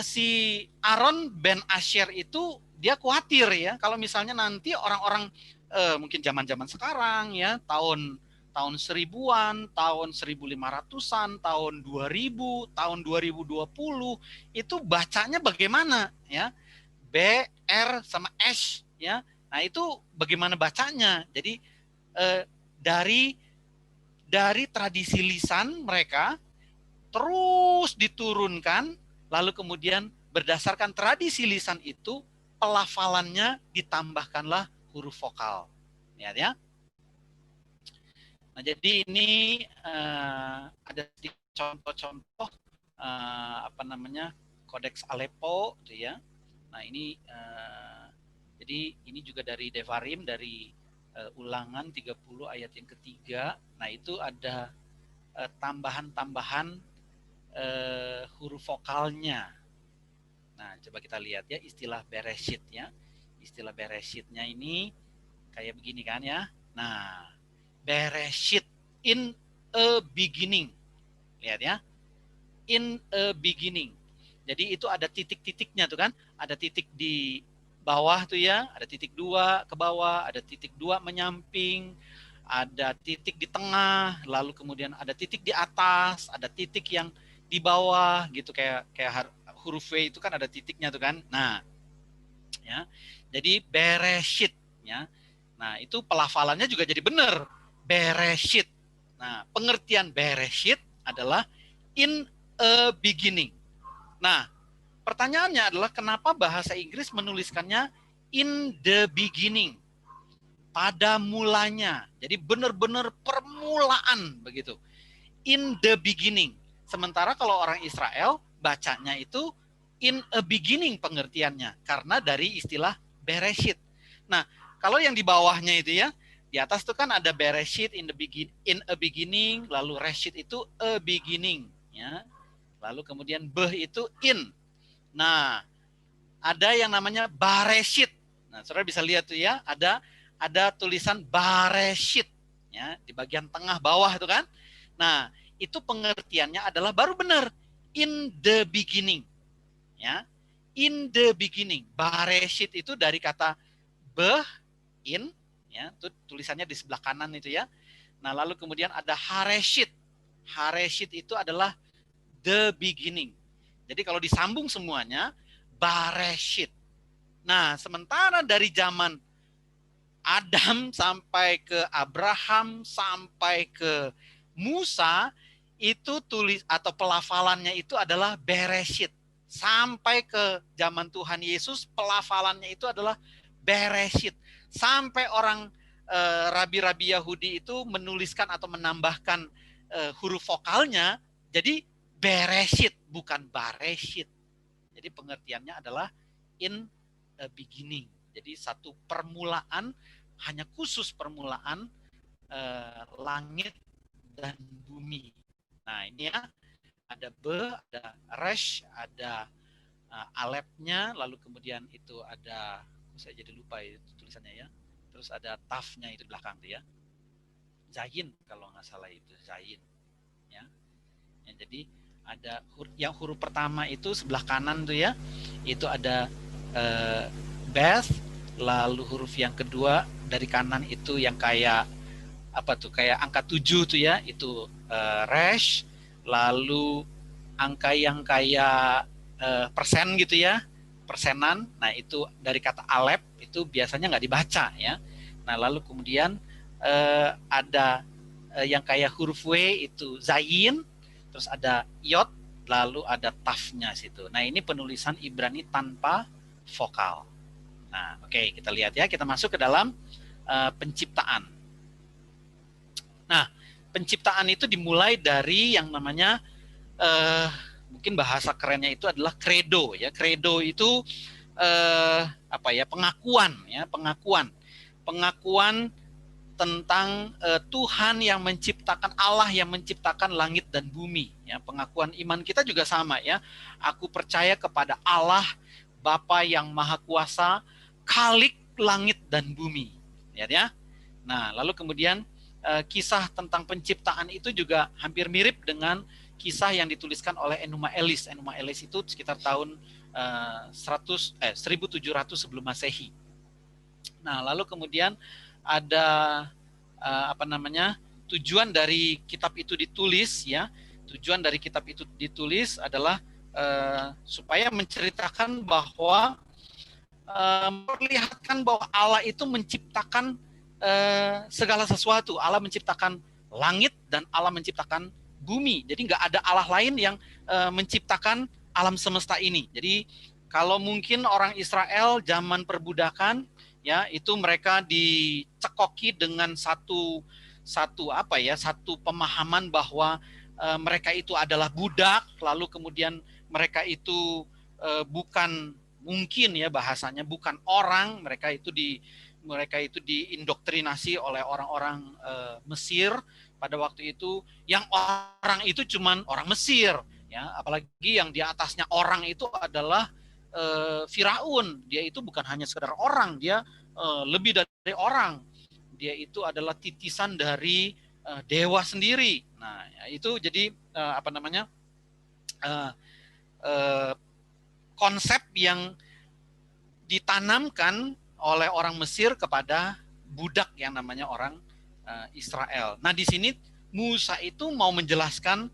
si Aaron ben Asher itu dia khawatir ya kalau misalnya nanti orang-orang mungkin zaman-zaman sekarang ya, tahun 1000-an, tahun 1500-an, tahun 2000, tahun 2020 itu bacanya bagaimana ya? B, R sama S ya. Nah, itu bagaimana bacanya? Jadi dari tradisi lisan mereka terus diturunkan, lalu kemudian berdasarkan tradisi lisan itu pelafalannya ditambahkanlah huruf vokal. Ya. Nah, jadi ini ada contoh-contoh apa namanya kodeks Aleppo, gitu ya. Nah ini jadi ini juga dari Devarim, dari Ulangan 30 ayat yang ketiga. Nah itu ada tambahan-tambahan huruf vokalnya. Nah coba kita lihat ya istilah Bereshit ya. Istilah Bereshitnya ini Kayak begini kan ya. Nah, Bereshit, in a beginning. Lihat ya. In a beginning. Jadi itu ada titik-titiknya tuh kan. Ada titik di bawah tuh ya, ada titik 2 ke bawah, ada titik 2 menyamping, ada titik di tengah, lalu kemudian ada titik di atas, ada titik yang di bawah gitu, kayak huruf V itu kan ada titiknya tuh kan. Nah, ya. Jadi Bereshit ya. Nah, itu pelafalannya juga jadi benar. Bereshit. Nah, pengertian Bereshit adalah in a beginning. Nah, pertanyaannya adalah kenapa bahasa Inggris menuliskannya in the beginning, pada mulanya. Jadi benar-benar permulaan begitu. In the beginning. Sementara kalau orang Israel bacanya itu in a beginning pengertiannya karena dari istilah Bereshit. Nah, kalau yang di bawahnya itu ya, di atas itu kan ada Bereshit in a beginning, lalu Reshit itu a beginning ya. Lalu kemudian beh itu in. Nah, ada yang namanya Bareshit. Nah, saudara bisa lihat tuh ya, ada tulisan Bareshit ya di bagian tengah bawah itu kan. Nah, itu pengertiannya adalah baru benar in the beginning. Ya. In the beginning. Bareshit itu dari kata beh, in ya, itu tulisannya di sebelah kanan itu ya. Nah, lalu kemudian ada Hareshit. Hareshit itu adalah the beginning. Jadi kalau disambung semuanya, Bareshit. Nah, sementara dari zaman Adam sampai ke Abraham sampai ke Musa, itu tulis atau pelafalannya itu adalah Bereshit. Sampai ke zaman Tuhan Yesus, pelafalannya itu adalah Bereshit. Sampai orang rabi-rabi Yahudi itu menuliskan atau menambahkan huruf vokalnya, jadi Bereshit, bukan Bareshit. Jadi pengertiannya adalah in a beginning. Jadi satu permulaan, hanya khusus permulaan langit dan bumi. Nah ini ya, ada be, ada resh, ada alepnya, lalu kemudian itu ada, saya jadi lupa itu tulisannya ya. Terus ada tafnya itu di belakang tuh ya. Zayin kalau nggak salah itu, zayin. Ya. Ya, jadi ada yang huruf pertama itu sebelah kanan tuh ya, itu ada Beth, lalu huruf yang kedua dari kanan itu yang kayak apa tuh, kayak angka 7 tuh ya, itu Resh, lalu angka yang kayak persen gitu ya, persenan, nah itu dari kata Alep, itu biasanya nggak dibaca ya. Nah lalu kemudian ada yang kayak huruf W itu Zayin, terus ada Yod, lalu ada Tafnya situ. Nah ini penulisan Ibrani tanpa vokal. Nah oke, kita lihat ya, kita masuk ke dalam penciptaan. Nah penciptaan itu dimulai dari yang namanya mungkin bahasa kerennya itu adalah credo ya. Credo itu apa ya, pengakuan ya, pengakuan tentang Tuhan yang menciptakan, Allah yang menciptakan langit dan bumi ya. Pengakuan iman kita juga sama ya. Aku percaya kepada Allah Bapa yang Maha Kuasa, Khalik langit dan bumi. Lihat ya. Nah, lalu kemudian kisah tentang penciptaan itu juga hampir mirip dengan kisah yang dituliskan oleh Enuma Elis. Enuma Elis itu sekitar tahun 1700 sebelum Masehi. Nah, lalu kemudian ada tujuan dari kitab itu ditulis ya. Tujuan dari kitab itu ditulis adalah supaya menceritakan bahwa memperlihatkan bahwa Allah itu menciptakan segala sesuatu. Allah menciptakan langit dan Allah menciptakan bumi. Jadi nggak ada Allah lain yang menciptakan alam semesta ini. Jadi kalau mungkin orang Israel zaman perbudakan ya, itu mereka dicekoki dengan satu pemahaman bahwa mereka itu adalah budak, lalu kemudian mereka itu bukan, mungkin ya bahasanya, bukan orang, mereka itu diindoktrinasi oleh orang-orang Mesir pada waktu itu, yang orang itu cuman orang Mesir ya, apalagi yang di atasnya orang itu adalah Firaun. Dia itu bukan hanya sekedar orang, dia lebih dari orang. Dia itu adalah titisan dari dewa sendiri. Nah, itu jadi apa namanya uh, uh, konsep yang ditanamkan oleh orang Mesir kepada budak yang namanya orang Israel. Nah, di sini Musa itu mau menjelaskan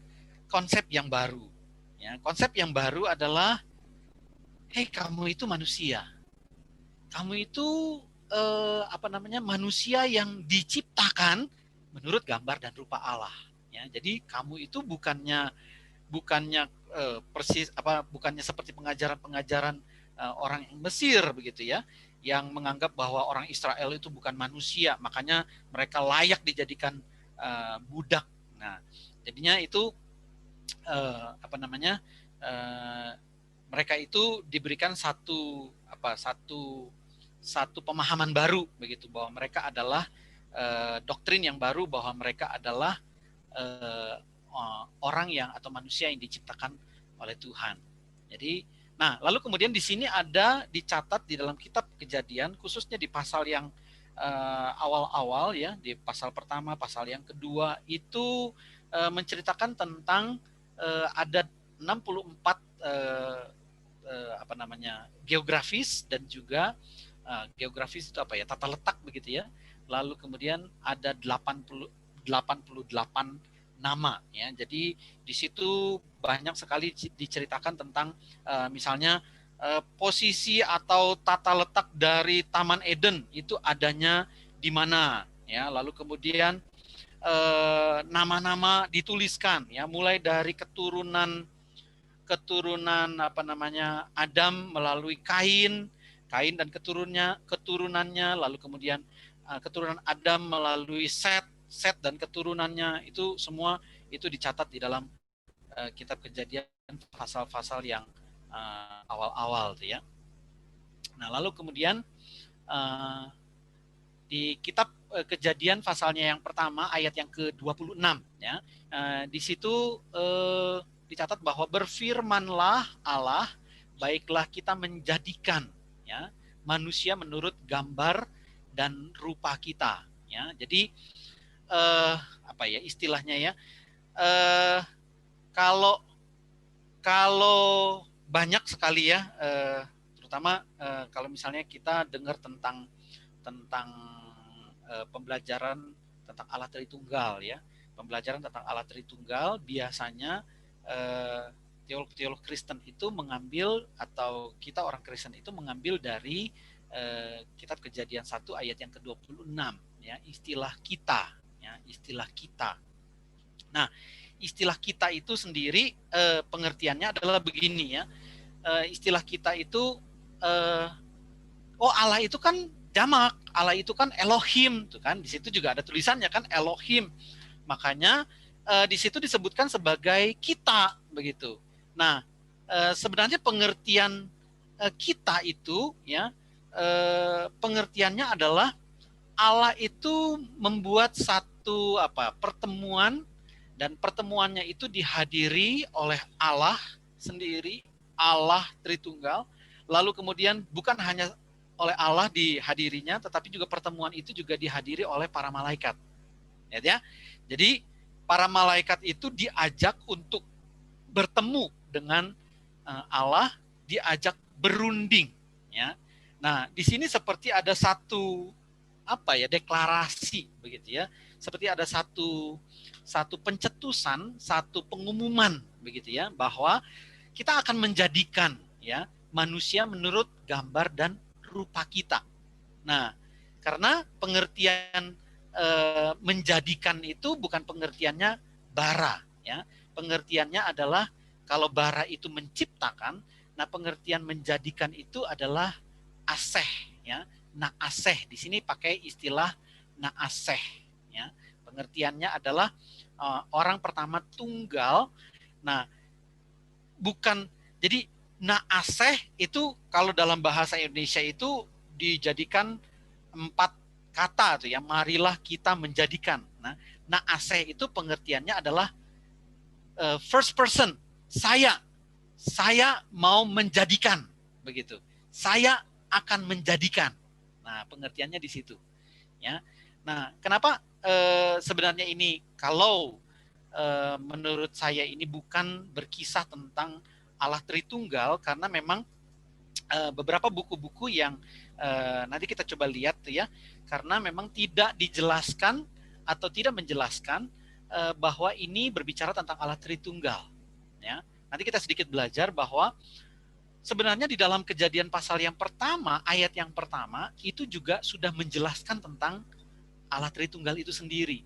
konsep yang baru. Ya, konsep yang baru adalah, hei, kamu itu manusia. Kamu itu apa namanya manusia yang diciptakan menurut gambar dan rupa Allah. Ya, jadi kamu itu bukannya persis apa bukannya seperti pengajaran-pengajaran orang Mesir begitu ya, yang menganggap bahwa orang Israel itu bukan manusia, makanya mereka layak dijadikan budak. Nah, jadinya itu apa namanya mereka itu diberikan satu pemahaman baru begitu, bahwa mereka adalah doktrin yang baru, bahwa mereka adalah orang yang atau manusia yang diciptakan oleh Tuhan. Jadi, nah lalu kemudian di sini ada dicatat di dalam kitab Kejadian, khususnya di pasal yang awal-awal ya, di pasal pertama, pasal yang kedua itu menceritakan tentang ada 64 apa namanya geografis dan juga geografis itu apa ya, tata letak begitu ya. Lalu kemudian ada 88 nama ya. Jadi di situ banyak sekali diceritakan tentang misalnya posisi atau tata letak dari Taman Eden itu adanya di mana ya. Lalu kemudian nama-nama dituliskan ya, mulai dari keturunan apa namanya Adam melalui Kain dan keturunannya, lalu kemudian keturunan Adam melalui Set dan keturunannya, itu semua itu dicatat di dalam kitab Kejadian pasal-pasal yang awal-awal tuh ya. Nah, lalu kemudian di kitab Kejadian pasalnya yang pertama ayat yang ke-26 ya. Di situ dicatat bahwa berfirmanlah Allah, baiklah kita menjadikan ya manusia menurut gambar dan rupa kita ya. Jadi apa ya istilahnya ya, kalau banyak sekali ya, terutama kalau misalnya kita dengar tentang pembelajaran tentang Allah Tritunggal ya, pembelajaran tentang Allah Tritunggal biasanya teolog-teolog Kristen itu mengambil, atau kita orang Kristen itu mengambil dari kitab Kejadian 1 ayat yang ke-26 ya, istilah kita ya, istilah kita. Nah, istilah kita itu sendiri pengertiannya adalah begini ya. Istilah kita itu Allah itu kan jamak, Allah itu kan Elohim tuh kan. Di situ juga ada tulisannya kan Elohim. Makanya di situ disebutkan sebagai kita begitu. Nah, sebenarnya pengertian kita itu ya, pengertiannya adalah Allah itu membuat satu pertemuan, dan pertemuannya itu dihadiri oleh Allah sendiri, Allah Tritunggal. Lalu kemudian bukan hanya oleh Allah dihadirinya, tetapi juga pertemuan itu juga dihadiri oleh para malaikat. Ya. Jadi para malaikat itu diajak untuk bertemu dengan Allah, diajak berunding ya. Nah, di sini seperti ada satu deklarasi begitu ya. Seperti ada satu pencetusan, satu pengumuman begitu ya, bahwa kita akan menjadikan ya manusia menurut gambar dan rupa kita. Nah, karena pengertian menjadikan itu bukan pengertiannya bara ya. Pengertiannya adalah kalau bara itu menciptakan, nah pengertian menjadikan itu adalah aseh ya. Nah, aseh di sini pakai istilah naaseh ya. Pengertiannya adalah orang pertama tunggal. Nah, bukan, jadi naaseh itu kalau dalam bahasa Indonesia itu dijadikan 4 kata tuh ya, marilah kita menjadikan. Nah, naaseh itu pengertiannya adalah first person, saya mau menjadikan begitu. Saya akan menjadikan. Nah, pengertiannya di situ, ya. Nah, kenapa sebenarnya ini kalau menurut saya ini bukan berkisah tentang Allah Tritunggal, karena memang beberapa buku-buku yang nanti kita coba lihat tuh ya, karena memang tidak dijelaskan atau tidak menjelaskan bahwa ini berbicara tentang Allah Tritunggal, ya. Nanti kita sedikit belajar bahwa sebenarnya di dalam Kejadian pasal yang pertama, ayat yang pertama itu juga sudah menjelaskan tentang Allah Tritunggal itu sendiri.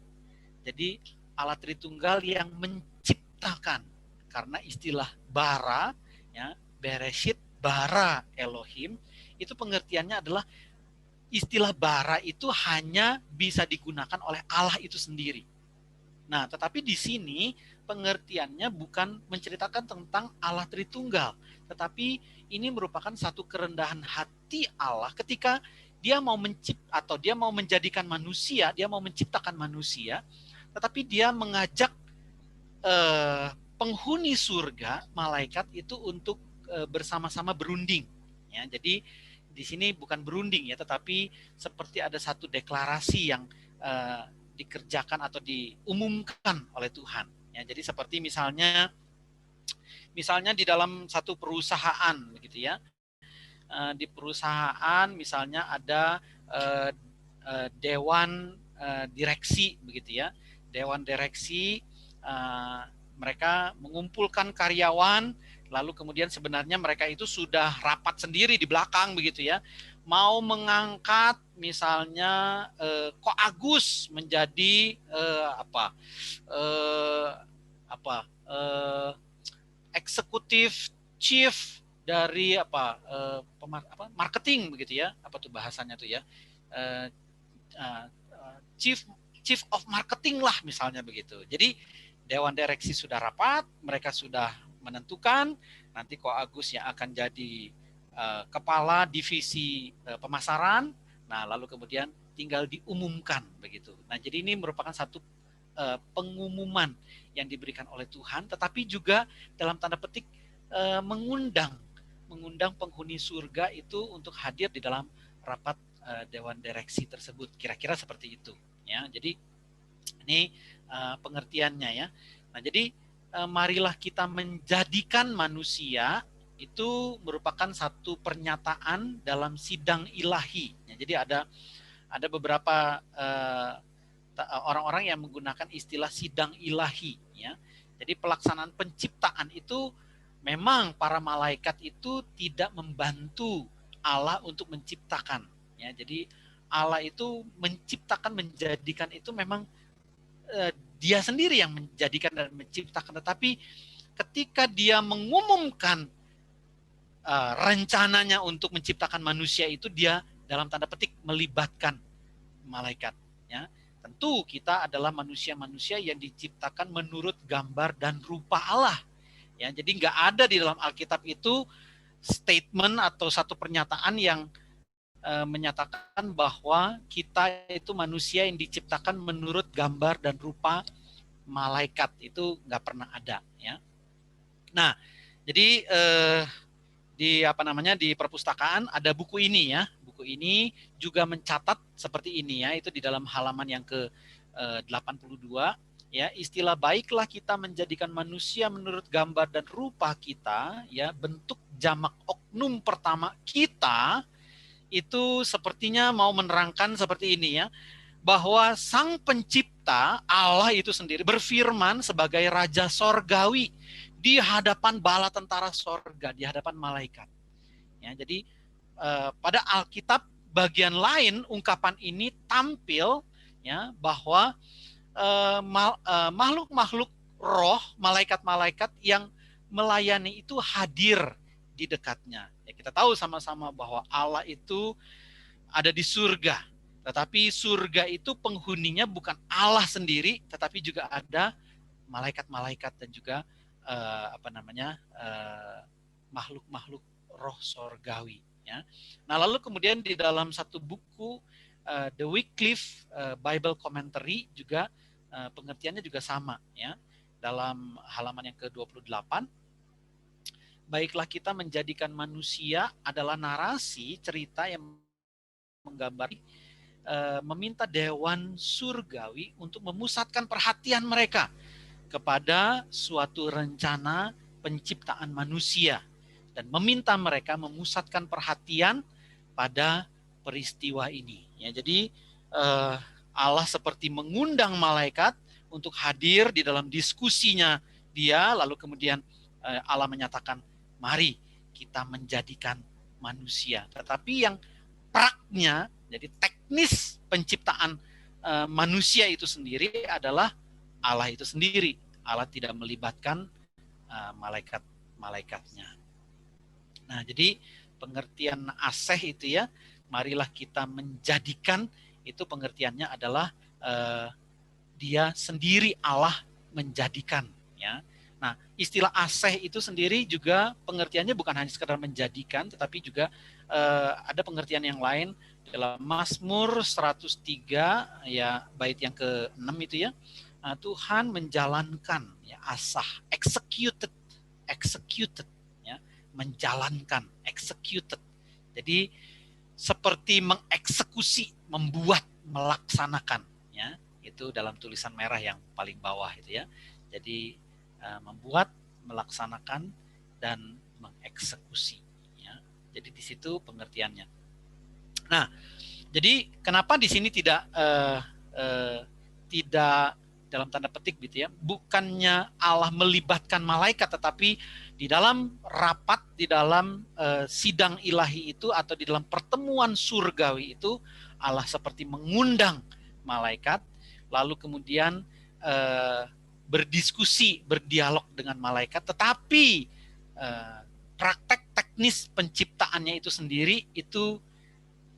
Jadi Allah Tritunggal yang menciptakan, karena istilah bara, ya, Bereshit bara Elohim, itu pengertiannya adalah istilah bara itu hanya bisa digunakan oleh Allah itu sendiri. Nah, tetapi di sini pengertiannya bukan menceritakan tentang Allah Tritunggal, tetapi ini merupakan satu kerendahan hati Allah ketika dia mau atau dia mau menjadikan manusia, dia mau menciptakan manusia, tetapi dia mengajak penghuni surga, malaikat itu untuk bersama-sama berunding. Ya, jadi di sini bukan berunding ya, tetapi seperti ada satu deklarasi yang dikerjakan atau diumumkan oleh Tuhan. Ya, jadi seperti misalnya di dalam satu perusahaan begitu ya. Di perusahaan misalnya ada dewan direksi begitu ya. Dewan direksi mereka mengumpulkan karyawan, lalu kemudian sebenarnya mereka itu sudah rapat sendiri di belakang begitu ya, mau mengangkat misalnya Ko Agus menjadi eksekutif chief dari marketing begitu ya, apa tuh bahasanya tuh ya, uh, uh, chief chief of marketing lah misalnya begitu. Jadi dewan direksi sudah rapat, mereka sudah menentukan nanti Ko Agus yang akan jadi kepala divisi pemasaran. Nah, lalu kemudian tinggal diumumkan begitu. Nah, jadi ini merupakan satu pengumuman yang diberikan oleh Tuhan, tetapi juga dalam tanda petik mengundang penghuni surga itu untuk hadir di dalam rapat dewan direksi tersebut. Kira-kira seperti itu, ya. Jadi ini pengertiannya ya. Nah, jadi marilah kita menjadikan manusia itu merupakan satu pernyataan dalam sidang ilahi. Ya, jadi ada beberapa orang-orang yang menggunakan istilah sidang ilahi ya. Jadi pelaksanaan penciptaan itu memang para malaikat itu tidak membantu Allah untuk menciptakan ya. Jadi Allah itu menciptakan, menjadikan itu memang dia sendiri yang menjadikan dan menciptakan, tetapi ketika dia mengumumkan rencananya untuk menciptakan manusia itu dia dalam tanda petik melibatkan malaikat ya. Tentu kita adalah manusia-manusia yang diciptakan menurut gambar dan rupa Allah. Ya, jadi nggak ada di dalam Alkitab itu statement atau satu pernyataan yang menyatakan bahwa kita itu manusia yang diciptakan menurut gambar dan rupa malaikat. Itu nggak pernah ada. Ya. Nah, jadi di perpustakaan ada buku ini ya. Buku ini juga mencatat seperti ini ya, itu di dalam halaman yang ke 82 ya, istilah baiklah kita menjadikan manusia menurut gambar dan rupa kita ya, bentuk jamak oknum pertama kita itu sepertinya mau menerangkan seperti ini ya, bahwa sang pencipta Allah itu sendiri berfirman sebagai raja sorgawi di hadapan bala tentara sorga, di hadapan malaikat. Ya, jadi pada Alkitab bagian lain ungkapan ini tampil ya, bahwa makhluk-makhluk roh, malaikat-malaikat yang melayani itu hadir di dekatnya. Ya, kita tahu sama-sama bahwa Allah itu ada di surga, tetapi surga itu penghuninya bukan Allah sendiri, tetapi juga ada malaikat-malaikat dan juga makhluk-makhluk roh sorgawi. Ya. Nah, lalu kemudian di dalam satu buku The Wycliffe Bible Commentary juga pengertiannya juga sama ya. Dalam halaman yang ke-28, baiklah kita menjadikan manusia adalah narasi cerita yang menggambari meminta dewan surgawi untuk memusatkan perhatian mereka kepada suatu rencana penciptaan manusia dan meminta mereka memusatkan perhatian pada peristiwa ini. Ya, jadi Allah seperti mengundang malaikat untuk hadir di dalam diskusinya dia, lalu kemudian Allah menyatakan, mari kita menjadikan manusia. Tetapi yang praknya, jadi teknis penciptaan manusia itu sendiri adalah Allah itu sendiri. Allah tidak melibatkan malaikat-malaikatnya. Nah, jadi pengertian aseh itu ya, marilah kita menjadikan, itu pengertiannya adalah dia sendiri Allah menjadikan, ya. Nah, istilah aseh itu sendiri juga pengertiannya bukan hanya sekedar menjadikan, tetapi juga ada pengertian yang lain dalam Mazmur 103 ya, bait yang ke-6 itu ya. Tuhan menjalankan, ya, asah, executed ya, menjalankan, executed. Jadi seperti mengeksekusi, membuat, melaksanakan, ya. Itu dalam tulisan merah yang paling bawah itu ya. Jadi membuat, melaksanakan, dan mengeksekusi, ya. Jadi di situ pengertiannya. Nah, jadi kenapa di sini tidak dalam tanda petik gitu ya, bukannya Allah melibatkan malaikat, tetapi di dalam rapat, di dalam sidang ilahi itu, atau di dalam pertemuan surgawi itu, Allah seperti mengundang malaikat, lalu kemudian berdiskusi, berdialog dengan malaikat, tetapi praktek teknis penciptaannya itu sendiri, itu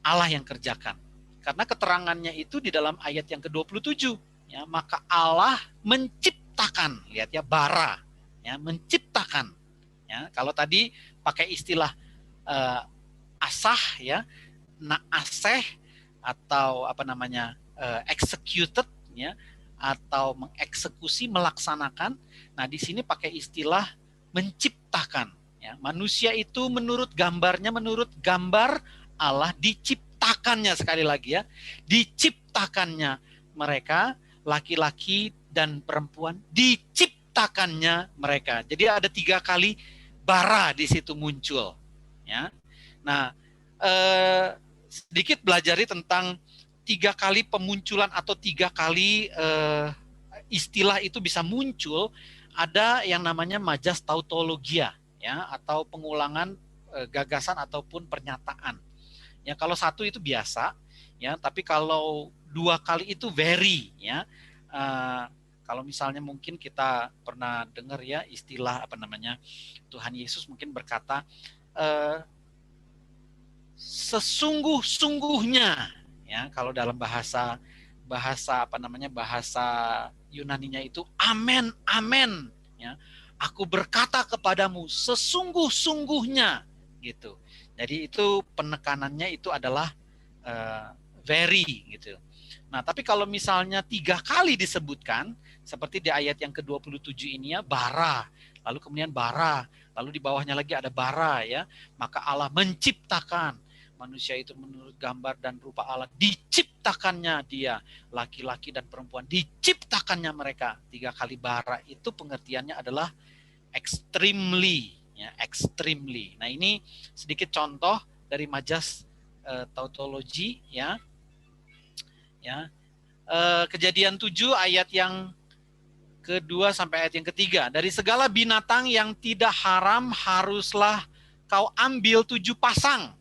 Allah yang kerjakan. Karena keterangannya itu di dalam ayat yang ke-27. Ya, maka Allah menciptakan, lihat ya, bara, ya, menciptakan. Ya, kalau tadi pakai istilah asah, ya, aseh, atau apa namanya, executed, ya, atau mengeksekusi, melaksanakan. Nah, di sini pakai istilah menciptakan. Ya, manusia itu menurut gambarnya, menurut gambar Allah diciptakannya, sekali lagi ya, diciptakannya mereka, laki-laki dan perempuan, diciptakannya mereka. Jadi ada 3 kali bara di situ muncul, ya. Nah, sedikit belajari tentang 3 kali pemunculan atau 3 kali istilah itu bisa muncul. Ada yang namanya majas tautologia, ya, atau pengulangan gagasan ataupun pernyataan. Ya, kalau 1 itu biasa, ya, tapi kalau 2 kali itu very, ya. Kalau misalnya mungkin kita pernah dengar ya istilah apa namanya, Tuhan Yesus mungkin berkata sesungguh-sungguhnya, ya, kalau dalam bahasa apa namanya, bahasa Yunaninya itu amen, amen, ya. Aku berkata kepadamu sesungguh-sungguhnya, gitu. Jadi itu penekanannya itu adalah very, gitu. Nah, tapi kalau misalnya 3 kali disebutkan, seperti di ayat yang ke-27 ini ya, bara, lalu kemudian bara, lalu di bawahnya lagi ada bara, ya. Maka Allah menciptakan manusia itu menurut gambar dan rupa Allah, diciptakannya dia, laki-laki dan perempuan, diciptakannya mereka. 3 kali bara itu pengertiannya adalah extremely, ya, extremely. Nah, ini sedikit contoh dari majas tautologi, ya. Ya, Kejadian 7 ayat yang ke-2 sampai ayat yang ke-3. Dari segala binatang yang tidak haram haruslah kau ambil 7 pasang,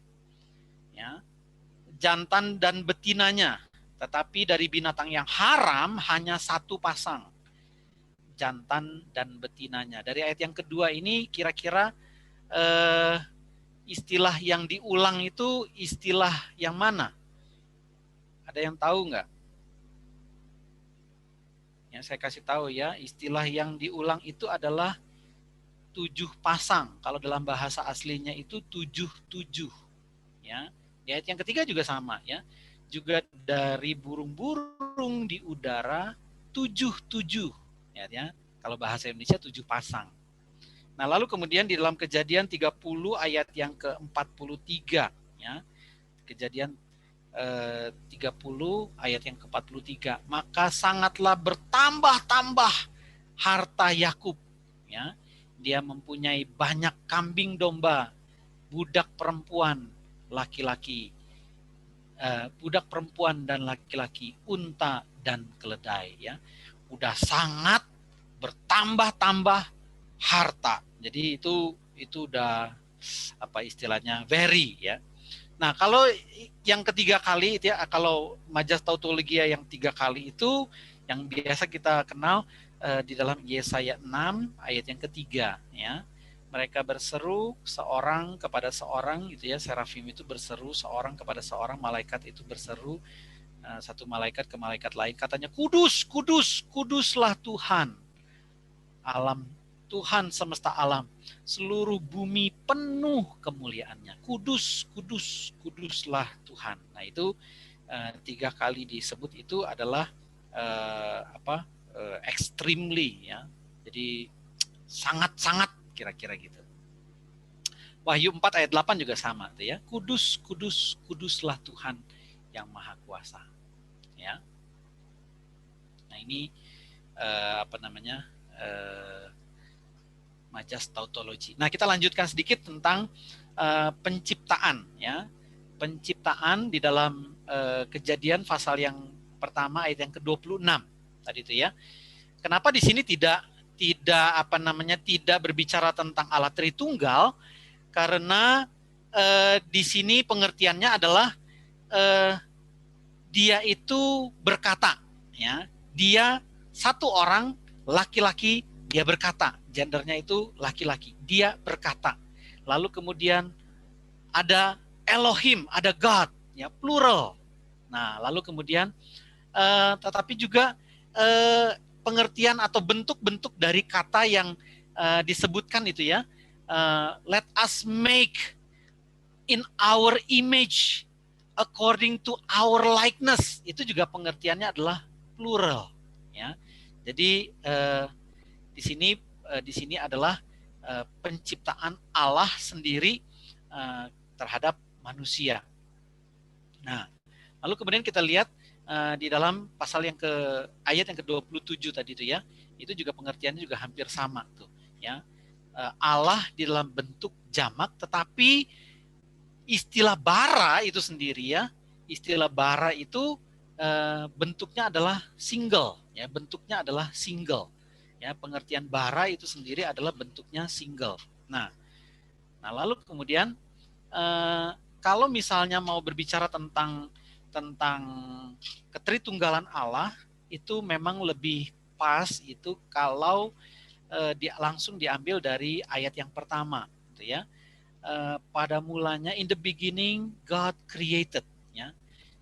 ya, jantan dan betinanya. Tetapi dari binatang yang haram hanya 1 pasang, jantan dan betinanya. Dari ayat yang kedua ini kira-kira istilah yang diulang itu istilah yang mana? Ada yang tahu nggak? Ya, saya kasih tahu ya, istilah yang diulang itu adalah 7 pasang. Kalau dalam bahasa aslinya itu 7-7. Ya. Di ayat yang ketiga juga sama, ya. Juga dari burung-burung di udara 7-7. Ya. Kalau bahasa Indonesia 7 pasang. Nah, lalu kemudian di dalam Kejadian 30 ayat yang ke-43, ya. Kejadian 30 ayat yang ke-43. Maka sangatlah bertambah-tambah harta Yakub, ya. Dia mempunyai banyak kambing domba, budak perempuan, laki-laki, budak perempuan dan laki-laki, unta dan keledai, ya. Udah sangat bertambah-tambah harta. Jadi itu udah apa istilahnya, very, ya. Nah, kalau yang ketiga kali itu ya, kalau majas tautologia yang 3 kali itu yang biasa kita kenal di dalam Yesaya 6 ayat yang ketiga, ya. Mereka berseru seorang kepada seorang gitu ya, serafim itu berseru seorang kepada seorang, malaikat itu berseru satu malaikat ke malaikat lain, katanya kudus, kudus, kuduslah Tuhan alam, Tuhan semesta alam, seluruh bumi penuh kemuliaannya. Kudus, kudus, kuduslah Tuhan. Nah itu 3 kali disebut itu adalah extremely, ya. Jadi sangat-sangat kira-kira gitu. Wahyu 4 ayat 8 juga sama tuh ya. Kudus, kudus, kuduslah Tuhan yang Maha Kuasa. Ya. Nah ini majas tautologi. Nah, kita lanjutkan sedikit tentang penciptaan, ya. Penciptaan di dalam Kejadian pasal yang pertama ayat yang ke-26 tadi itu ya. Kenapa di sini tidak berbicara tentang Allah Tritunggal? Karena di sini pengertiannya adalah dia itu berkata, ya. Dia satu orang laki-laki, dia berkata, gendernya itu laki-laki, dia berkata. Lalu kemudian ada Elohim, ada God, ya, plural. Nah, lalu kemudian tetapi juga pengertian atau bentuk-bentuk dari kata yang disebutkan itu ya, let us make in our image according to our likeness, itu juga pengertiannya adalah plural, ya. Jadi di sini adalah penciptaan Allah sendiri terhadap manusia. Nah, lalu kemudian kita lihat di dalam pasal yang ayat yang ke-27 tadi itu ya, itu juga pengertiannya juga hampir sama tuh, ya. Allah di dalam bentuk jamak, tetapi istilah bara itu sendiri ya, istilah bara itu bentuknya adalah single, ya, bentuknya adalah single. Ya, pengertian bara itu sendiri adalah bentuknya single. Nah lalu kemudian kalau misalnya mau berbicara tentang ketritunggalan Allah, itu memang lebih pas itu kalau langsung diambil dari ayat yang pertama, gitu ya. Pada mulanya, in the beginning God created, ya.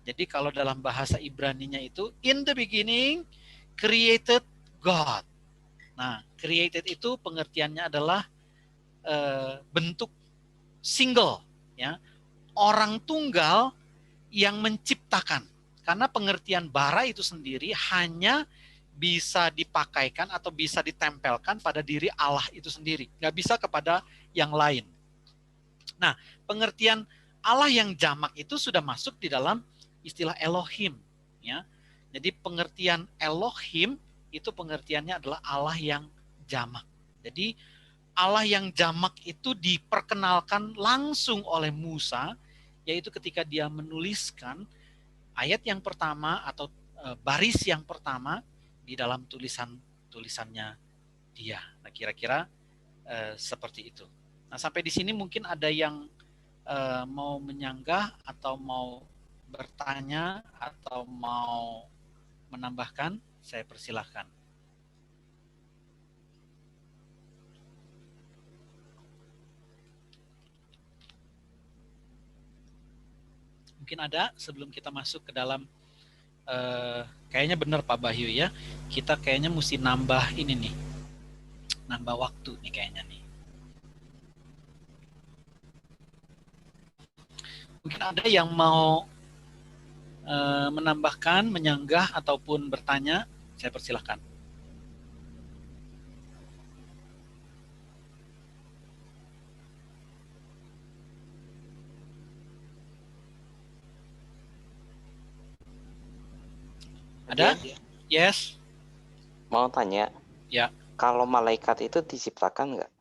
Jadi kalau dalam bahasa Ibraninya itu in the beginning created God. Nah, created itu pengertiannya adalah bentuk single, ya. Orang tunggal yang menciptakan. Karena pengertian bara itu sendiri hanya bisa dipakaikan atau bisa ditempelkan pada diri Allah itu sendiri, nggak bisa kepada yang lain. Nah, pengertian Allah yang jamak itu sudah masuk di dalam istilah Elohim, ya. Jadi pengertian Elohim itu pengertiannya adalah Allah yang jamak. Jadi Allah yang jamak itu diperkenalkan langsung oleh Musa, yaitu ketika dia menuliskan ayat yang pertama atau baris yang pertama di dalam tulisannya dia. Nah, kira-kira seperti itu. Nah, sampai di sini mungkin ada yang mau menyanggah atau mau bertanya atau mau menambahkan, saya persilahkan. Mungkin ada sebelum kita masuk ke dalam kayaknya benar Pak Bayu ya, kita kayaknya mesti nambah ini nih, nambah waktu nih kayaknya nih. Mungkin ada yang mau menambahkan, menyanggah ataupun bertanya, saya persilahkan. Ada? Yes. Mau tanya, Ya. kalau malaikat itu diciptakan nggak?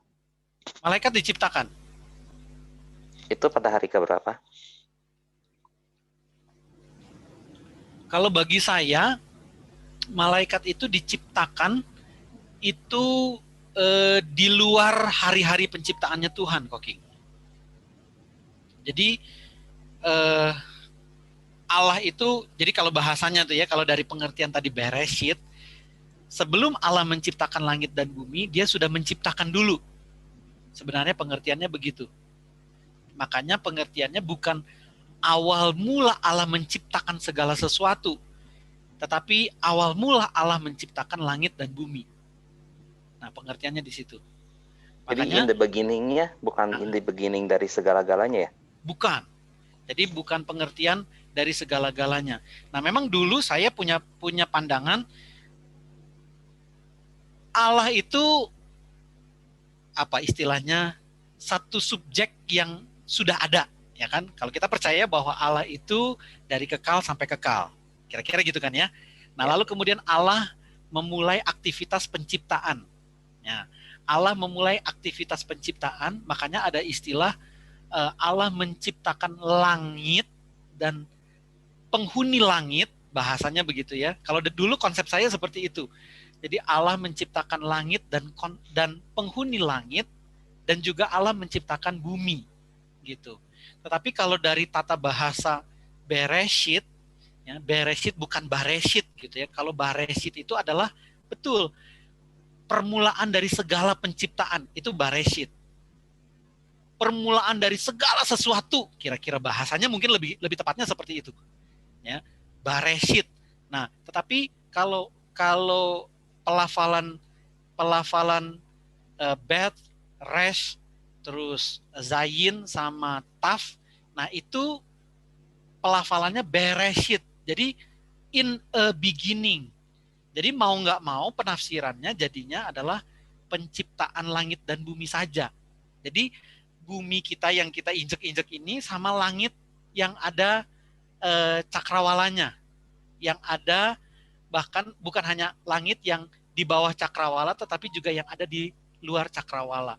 Malaikat diciptakan. Itu pada hari keberapa? Kalau bagi saya, malaikat itu diciptakan itu di luar hari-hari penciptaannya Tuhan, Koking. Jadi eh, Allah itu, jadi kalau bahasanya tuh ya, kalau dari pengertian tadi Bereshit, sebelum Allah menciptakan langit dan bumi, dia sudah menciptakan dulu. Sebenarnya pengertiannya begitu. Makanya pengertiannya bukan awal mula Allah menciptakan segala sesuatu, tetapi awal mula Allah menciptakan langit dan bumi. Nah, pengertiannya di situ. Jadi Makanya in the beginning-nya bukan in the beginning dari segala-galanya ya? bukan. Jadi bukan pengertian dari segala-galanya. Nah, memang dulu saya punya pandangan Allah itu apa istilahnya satu subjek yang sudah ada, ya kan? Kalau kita percaya bahwa Allah itu dari kekal sampai kekal, kira-kira gitu kan ya. Nah, lalu kemudian Allah memulai aktivitas penciptaan. Ya, Allah memulai aktivitas penciptaan, makanya ada istilah Allah menciptakan langit dan penghuni langit, bahasanya begitu ya. Kalau dulu konsep saya seperti itu. Jadi Allah menciptakan langit dan penghuni langit, dan juga Allah menciptakan bumi gitu. Tetapi kalau dari tata bahasa Bereshit, ya, Bereshit bukan Bareshit gitu ya. Kalau Bareshit itu adalah betul permulaan dari segala penciptaan, itu Bareshit. Permulaan dari segala sesuatu, kira-kira bahasanya mungkin lebih tepatnya seperti itu. Ya, Bareshit. Nah, tetapi kalau pelafalan Bet, Resh, terus Zayin sama Taf, nah itu pelafalannya Bereshit. Jadi in a beginning. Jadi mau nggak mau penafsirannya jadinya adalah penciptaan langit dan bumi saja. Jadi bumi kita yang kita injek-injek ini sama langit yang ada cakrawalanya, yang ada bahkan bukan hanya langit yang di bawah cakrawala, tetapi juga yang ada di luar cakrawala.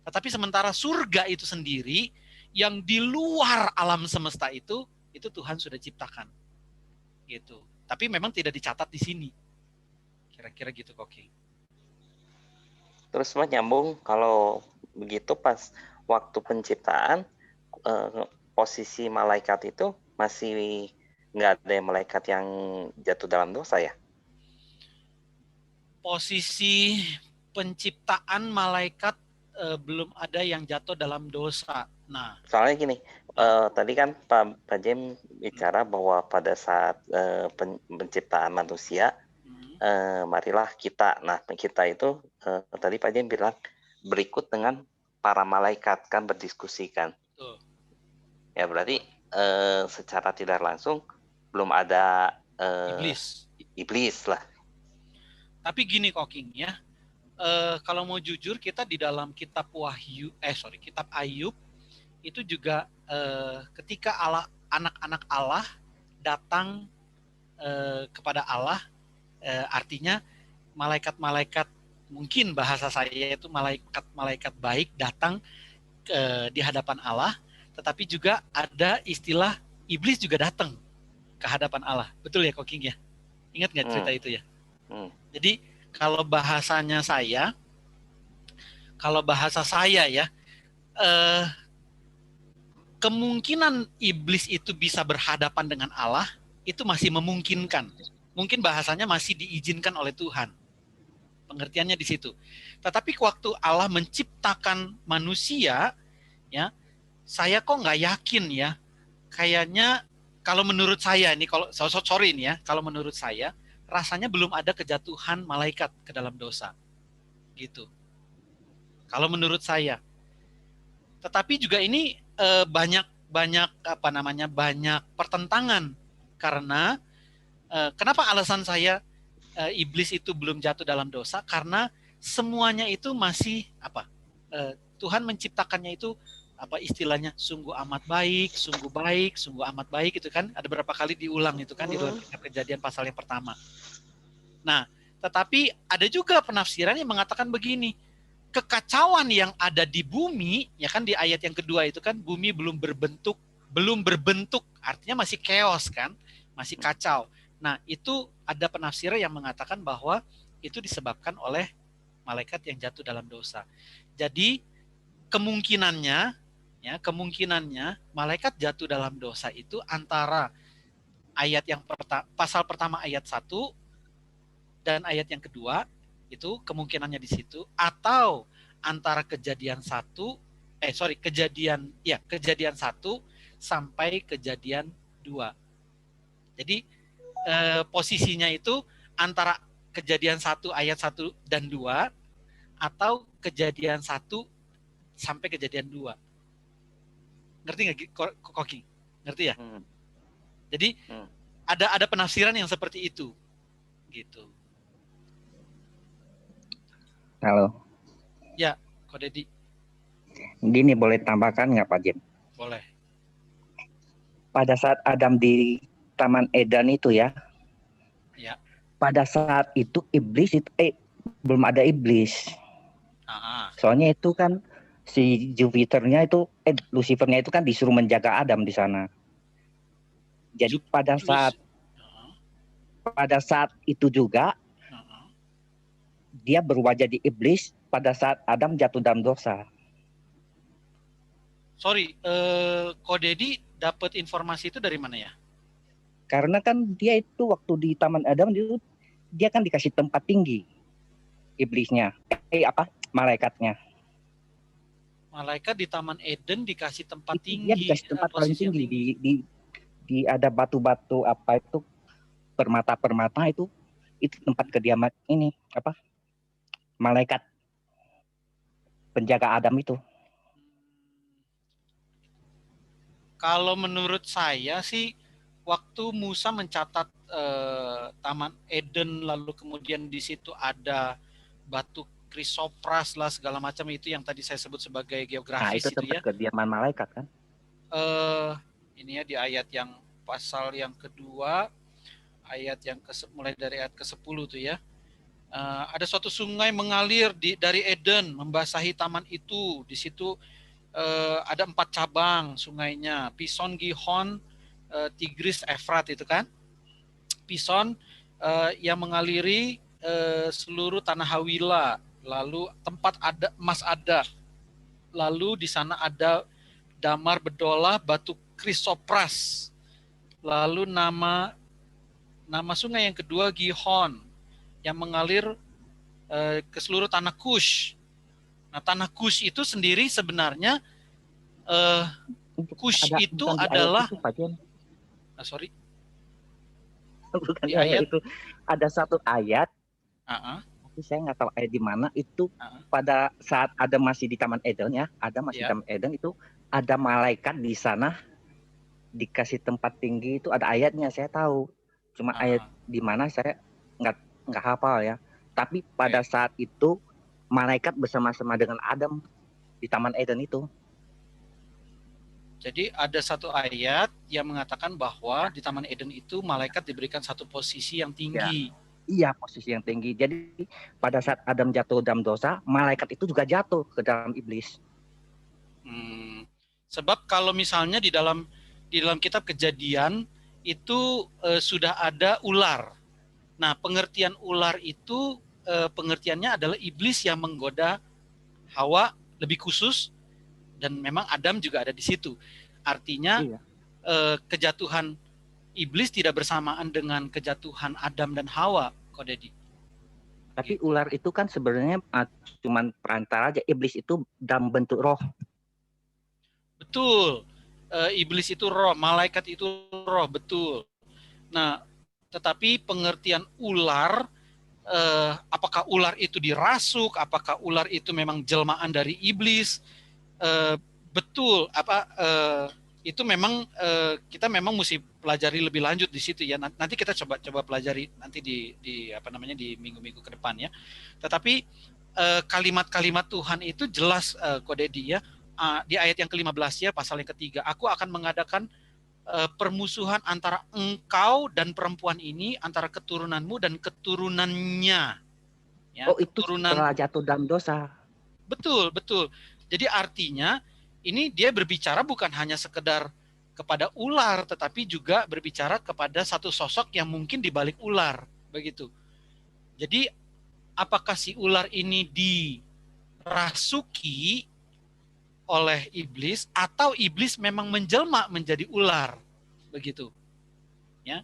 Tetapi sementara surga itu sendiri, yang di luar alam semesta itu Tuhan sudah ciptakan. Gitu. Tapi memang tidak dicatat di sini. Kira-kira gitu, Koki. Terus nyambung, kalau begitu pas waktu penciptaan, posisi malaikat itu masih nggak ada malaikat yang jatuh dalam dosa ya? Posisi penciptaan malaikat belum ada yang jatuh dalam dosa. Nah, soalnya gini, tadi kan Pak Jem bicara bahwa pada saat penciptaan manusia, marilah kita. Nah, kita itu tadi Pak Jem bilang berikut dengan para malaikat kan berdiskusi kan. Ya berarti secara tidak langsung belum ada iblis lah. Tapi gini Koking ya, kalau mau jujur kita di dalam kitab kitab Ayub itu juga ketika anak-anak Allah datang kepada Allah, artinya malaikat-malaikat, mungkin bahasa saya itu malaikat-malaikat baik datang di hadapan Allah, tetapi juga ada istilah iblis juga datang ke hadapan Allah. Betul ya Koking ya? Ingat nggak cerita itu ya? Jadi kalau bahasa saya ya, kemungkinan iblis itu bisa berhadapan dengan Allah itu masih memungkinkan. Mungkin bahasanya masih diizinkan oleh Tuhan. Pengertiannya di situ. Tetapi waktu Allah menciptakan manusia, ya, saya kok nggak yakin ya. Kayaknya kalau menurut saya ini, sorry ini ya, kalau menurut saya rasanya belum ada kejatuhan malaikat ke dalam dosa, gitu. Kalau menurut saya. Tetapi juga ini banyak pertentangan karena kenapa alasan saya iblis itu belum jatuh dalam dosa, karena semuanya itu masih Tuhan menciptakannya itu apa istilahnya, sungguh amat baik, sungguh amat baik, itu kan ada berapa kali diulang itu kan di dalam kitab Kejadian pasal yang pertama. Nah, tetapi ada juga penafsiran yang mengatakan begini, kekacauan yang ada di bumi, ya kan di ayat yang kedua itu kan bumi belum berbentuk, artinya masih chaos kan, masih kacau. Nah, itu ada penafsiran yang mengatakan bahwa itu disebabkan oleh malaikat yang jatuh dalam dosa. Jadi kemungkinannya malaikat jatuh dalam dosa itu antara ayat yang pasal pertama ayat 1 dan ayat yang kedua, itu kemungkinannya di situ, atau antara kejadian 1 sampai kejadian 2. Jadi posisinya itu antara kejadian 1 ayat 1 dan 2 atau kejadian 1 sampai kejadian 2. Ngerti nggak, Koki? Ngerti ya? Jadi ada penafsiran yang seperti itu, gitu. Halo. Ya, Ko Dedi. Gini, boleh tambahkan nggak Pak Jem? Boleh. Pada saat Adam di Taman Eden itu ya. Ya. Pada saat itu iblis itu belum ada iblis. Soalnya itu kan si Jupiternya itu Lucifernya itu kan disuruh menjaga Adam di sana. Jadi pada saat itu juga dia berubah jadi iblis pada saat Adam jatuh dalam dosa. Sorry, Ko Dedi dapat informasi itu dari mana ya? Karena kan dia itu waktu di Taman Adam itu dia kan dikasih tempat tinggi iblisnya, malaikatnya. Malaikat di Taman Eden dikasih tempat tinggi. Dia dikasih tempat paling tinggi di ada batu-batu apa itu permata-permata itu tempat kediaman ini malaikat penjaga Adam itu. Kalau menurut saya sih waktu Musa mencatat Taman Eden, lalu kemudian di situ ada batu krisopras lah segala macam, itu yang tadi saya sebut sebagai geografis. Nah, itu tempat kediaman malaikat kan? Ini ya di ayat yang pasal yang kedua, ayat yang mulai dari ayat ke-10 tuh ya. Ada suatu sungai mengalir dari Eden membasahi taman itu. Di situ ada 4 cabang sungainya, Pison, Gihon, Tigris, Efrat itu kan. Pison yang mengaliri seluruh tanah Hawila, lalu tempat ada emas ada, lalu di sana ada damar bedolah, batu krisopras, lalu nama sungai yang kedua Gihon yang mengalir ke seluruh tanah Kush. Nah, tanah Kush itu sendiri sebenarnya Kush itu adalah sorry. Bukan di ayat itu. Ada satu ayat. Tapi saya nggak tahu ayat di mana itu. Pada saat Adam masih di Taman Eden ya, di Taman Eden itu ada malaikat di sana dikasih tempat tinggi, itu ada ayatnya saya tahu. Cuma ayat di mana saya nggak hafal ya. Tapi pada saat itu malaikat bersama-sama dengan Adam di Taman Eden itu. Jadi ada satu ayat yang mengatakan bahwa di Taman Eden itu malaikat diberikan satu posisi yang tinggi. Iya, posisi yang tinggi. Jadi pada saat Adam jatuh dalam dosa, malaikat itu juga jatuh ke dalam iblis. Sebab kalau misalnya di dalam kitab Kejadian itu sudah ada ular. Nah, pengertian ular itu pengertiannya adalah iblis yang menggoda Hawa lebih khusus, dan memang Adam juga ada di situ. Artinya kejatuhan iblis tidak bersamaan dengan kejatuhan Adam dan Hawa, Ko Dedi. Tapi ular itu kan sebenarnya cuman perantara aja. Iblis itu dalam bentuk roh. Betul. Iblis itu roh, malaikat itu roh, betul. Nah, tetapi pengertian ular, apakah ular itu dirasuk, apakah ular itu memang jelmaan dari iblis, betul, itu memang kita memang mesti pelajari lebih lanjut di situ ya. Nanti kita coba pelajari nanti di minggu-minggu ke depan ya. Tetapi kalimat-kalimat Tuhan itu jelas, Ko Dedi ya, di ayat yang ke-15 ya, pasal yang ketiga, aku akan mengadakan permusuhan antara engkau dan perempuan ini, antara keturunanmu dan keturunannya. Ya, Oh, itu setelah jatuh dalam dosa. Betul, betul. Jadi artinya ini dia berbicara bukan hanya sekedar kepada ular, tetapi juga berbicara kepada satu sosok yang mungkin di balik ular, begitu. Jadi apakah si ular ini dirasuki oleh iblis atau iblis memang menjelma menjadi ular, begitu ya.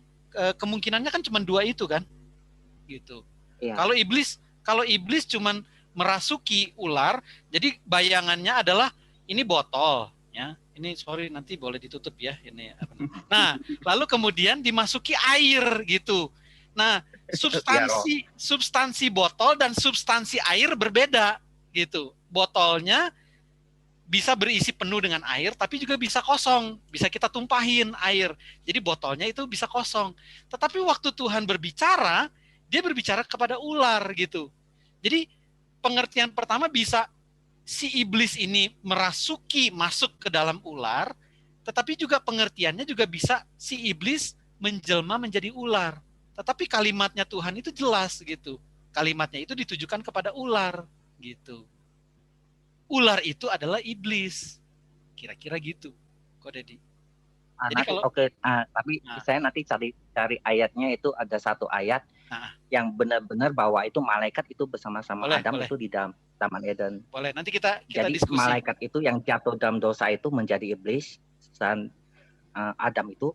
Kemungkinannya kan cuma dua itu kan, gitu ya. Kalau iblis cuman merasuki ular, jadi bayangannya adalah ini botol ya, ini sorry nanti boleh ditutup ya ini. Nah lalu kemudian dimasuki air gitu. Nah substansi botol dan substansi air berbeda gitu. Botolnya bisa berisi penuh dengan air, tapi juga bisa kosong. Bisa kita tumpahin air. Jadi botolnya itu bisa kosong. Tetapi waktu Tuhan berbicara, dia berbicara kepada ular gitu. Jadi pengertian pertama bisa si iblis ini masuk ke dalam ular, tetapi juga pengertiannya juga bisa si iblis menjelma menjadi ular. Tetapi kalimatnya Tuhan itu jelas gitu. Kalimatnya itu ditujukan kepada ular gitu. Ular itu adalah iblis, kira-kira gitu, Ko Dedi. Jadi kalau tapi saya nanti cari ayatnya, itu ada satu ayat yang benar-benar bahwa itu malaikat itu bersama-sama Adam itu di dalam Taman Eden. Boleh, nanti kita jadi diskusi. Malaikat itu yang jatuh dalam dosa itu menjadi iblis, dan Adam itu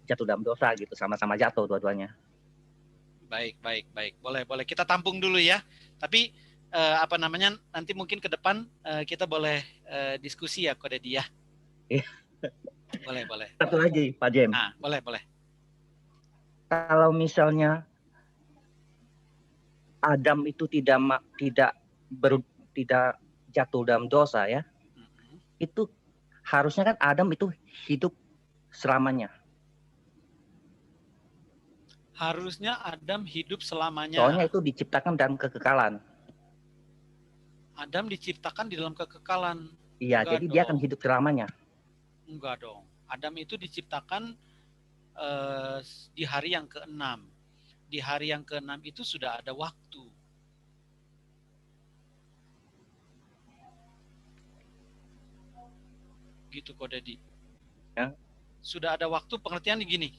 jatuh dalam dosa gitu, sama-sama jatuh dua-duanya. Baik. Boleh kita tampung dulu ya. Tapi nanti mungkin ke depan kita boleh diskusi ya, Ko Dedi ya. Boleh. Satu lagi, Pak Jem. Boleh. Kalau misalnya Adam itu tidak jatuh dalam dosa ya, itu harusnya kan Adam itu hidup selamanya. Harusnya Adam hidup selamanya. Soalnya itu diciptakan dalam kekekalan. Adam diciptakan di dalam kekekalan. Iya, jadi dia akan hidup selamanya. Enggak dong. Adam itu diciptakan di hari yang ke-6. Di hari yang ke-6 itu sudah ada waktu. Gitu, Ko Dedi. Ya. Sudah ada waktu, pengertian gini.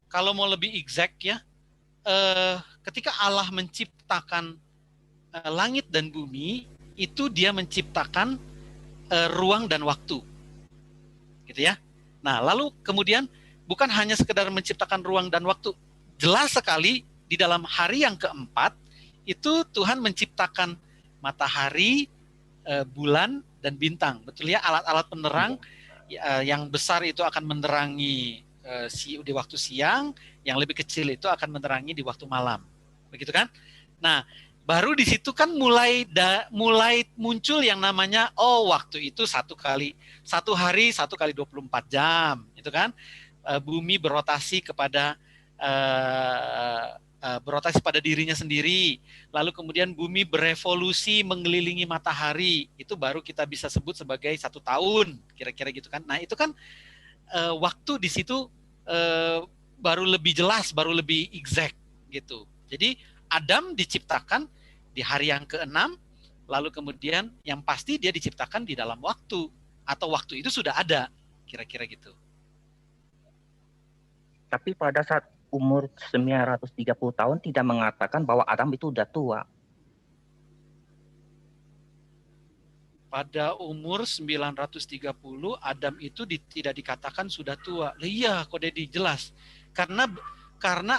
Kalau mau lebih exact ya, ketika Allah menciptakan langit dan bumi, itu dia menciptakan ruang dan waktu. Gitu ya. Nah, lalu kemudian bukan hanya sekedar menciptakan ruang dan waktu. Jelas sekali di dalam hari yang keempat, itu Tuhan menciptakan matahari, bulan, dan bintang. Betul ya, alat-alat penerang yang besar itu akan menerangi di waktu siang, yang lebih kecil itu akan menerangi di waktu malam. Begitu kan? Nah, baru di situ kan mulai muncul yang namanya waktu itu satu hari 1 kali 24 jam, itu kan? Bumi berotasi pada dirinya sendiri. Lalu kemudian bumi berevolusi mengelilingi matahari. Itu baru kita bisa sebut sebagai 1 tahun, kira-kira gitu kan. Nah, itu kan waktu di situ baru lebih jelas, baru lebih exact gitu. Jadi Adam diciptakan di hari yang ke-6, lalu kemudian yang pasti dia diciptakan di dalam waktu, atau waktu itu sudah ada, kira-kira gitu. Tapi pada saat umur 930 tahun tidak mengatakan bahwa Adam itu udah tua. Pada umur 930 Adam itu tidak dikatakan sudah tua. Iya, Ko Dedi, jelas. Karena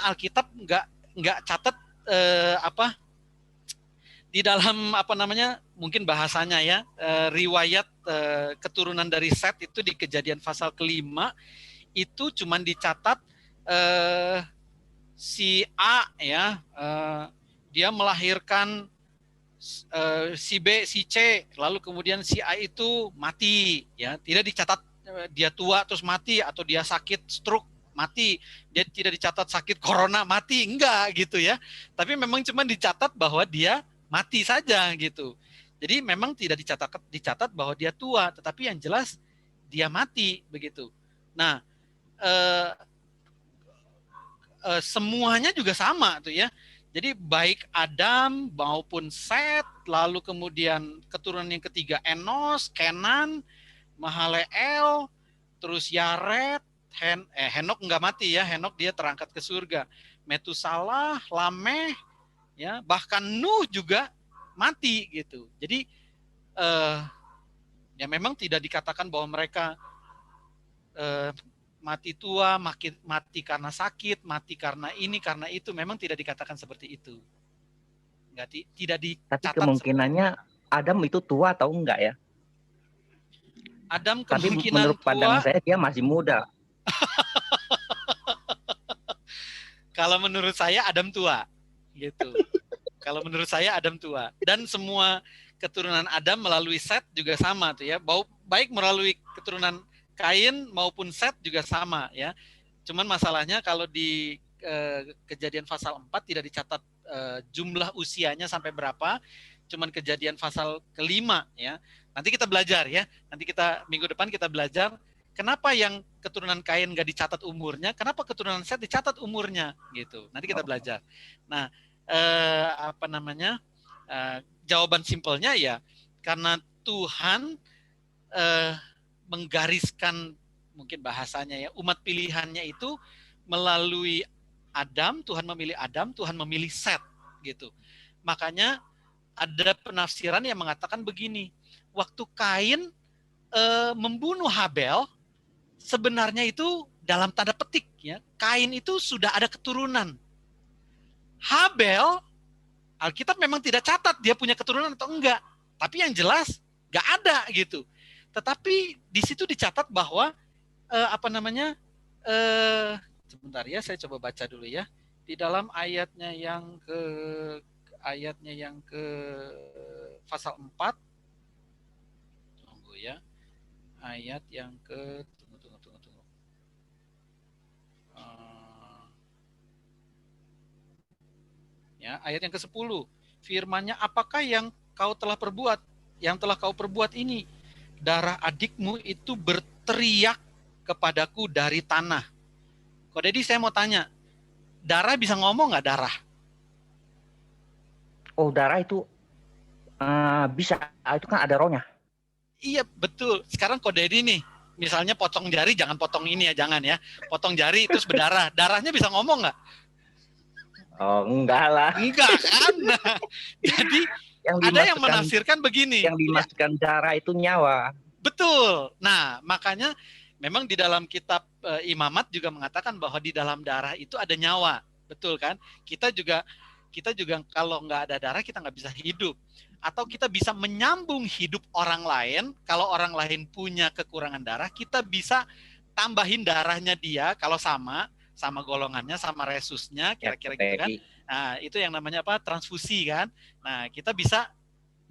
Alkitab nggak catat di dalam mungkin bahasanya ya, riwayat keturunan dari Set itu di Kejadian pasal ke-5 itu cuman dicatat si A ya, dia melahirkan si B, si C, lalu kemudian si A itu mati, ya, tidak dicatat dia tua terus mati, atau dia sakit stroke mati, dia tidak dicatat sakit corona mati, enggak gitu ya. Tapi memang cuma dicatat bahwa dia mati saja gitu. Jadi memang tidak dicatat bahwa dia tua, tetapi yang jelas dia mati begitu. Nah, semuanya juga sama tuh ya. Jadi baik Adam maupun Set, lalu kemudian keturunan yang ketiga Enos, Kenan, Mahaleel, terus Yared, Henok nggak mati ya, Henok dia terangkat ke surga. Metusalah, Lameh, ya bahkan Nuh juga mati gitu. Jadi ya memang tidak dikatakan bahwa mereka mati tua, mati karena sakit, mati karena ini, karena itu. Memang tidak dikatakan seperti itu. Tidak dicatat. Tapi kemungkinannya Adam itu tua atau enggak ya? Adam Tapi kemungkinan menurut pandangan saya dia masih muda. Kalau menurut saya Adam tua, gitu. Kalau menurut saya Adam tua. Dan semua keturunan Adam melalui Set juga sama tuh ya. Baik melalui keturunan Kain maupun Set juga sama ya. Cuman masalahnya kalau di Kejadian pasal 4 tidak dicatat jumlah usianya sampai berapa. Cuman Kejadian pasal kelima ya. Nanti kita belajar ya. Nanti kita minggu depan kita belajar kenapa yang keturunan Kain gak dicatat umurnya, kenapa keturunan Set dicatat umurnya gitu. Nanti kita belajar. Nah, jawaban simpelnya ya karena Tuhan menggariskan mungkin bahasanya ya umat pilihannya itu melalui Adam. Tuhan memilih Adam, Tuhan memilih Set gitu. Makanya ada penafsiran yang mengatakan begini, waktu Kain membunuh Habel, sebenarnya itu dalam tanda petik ya, Kain itu sudah ada keturunan. Habel, Alkitab memang tidak catat dia punya keturunan atau enggak, tapi yang jelas enggak ada gitu. Tetapi di situ dicatat bahwa sebentar ya, saya coba baca dulu ya. Di dalam ayatnya yang ke pasal 4. Tunggu ya. Ayat yang ke tunggu. Ya, ayat yang ke-10. Firman-Nya, apakah yang kau telah perbuat? Yang telah kau perbuat ini. Darah adikmu itu berteriak kepadaku dari tanah. Kok Dedi, saya mau tanya, darah bisa ngomong nggak darah? Oh, darah itu bisa, itu kan ada rohnya. Iya, betul. Sekarang Kok Dedi nih, misalnya potong jari, jangan potong ini ya, jangan ya. Potong jari terus berdarah. Darahnya bisa ngomong nggak? Oh, enggak lah. Enggak kan? Nah, jadi ada yang menafsirkan begini. Yang dimasukkan darah itu nyawa. Betul. Nah, makanya memang di dalam kitab Imamat juga mengatakan bahwa di dalam darah itu ada nyawa. Betul kan? Kita juga kalau nggak ada darah kita nggak bisa hidup. Atau kita bisa menyambung hidup orang lain. Kalau orang lain punya kekurangan darah, kita bisa tambahin darahnya dia kalau sama golongannya, sama resusnya, kira-kira gitu kan. Nah, itu yang namanya apa? Transfusi kan. Nah, kita bisa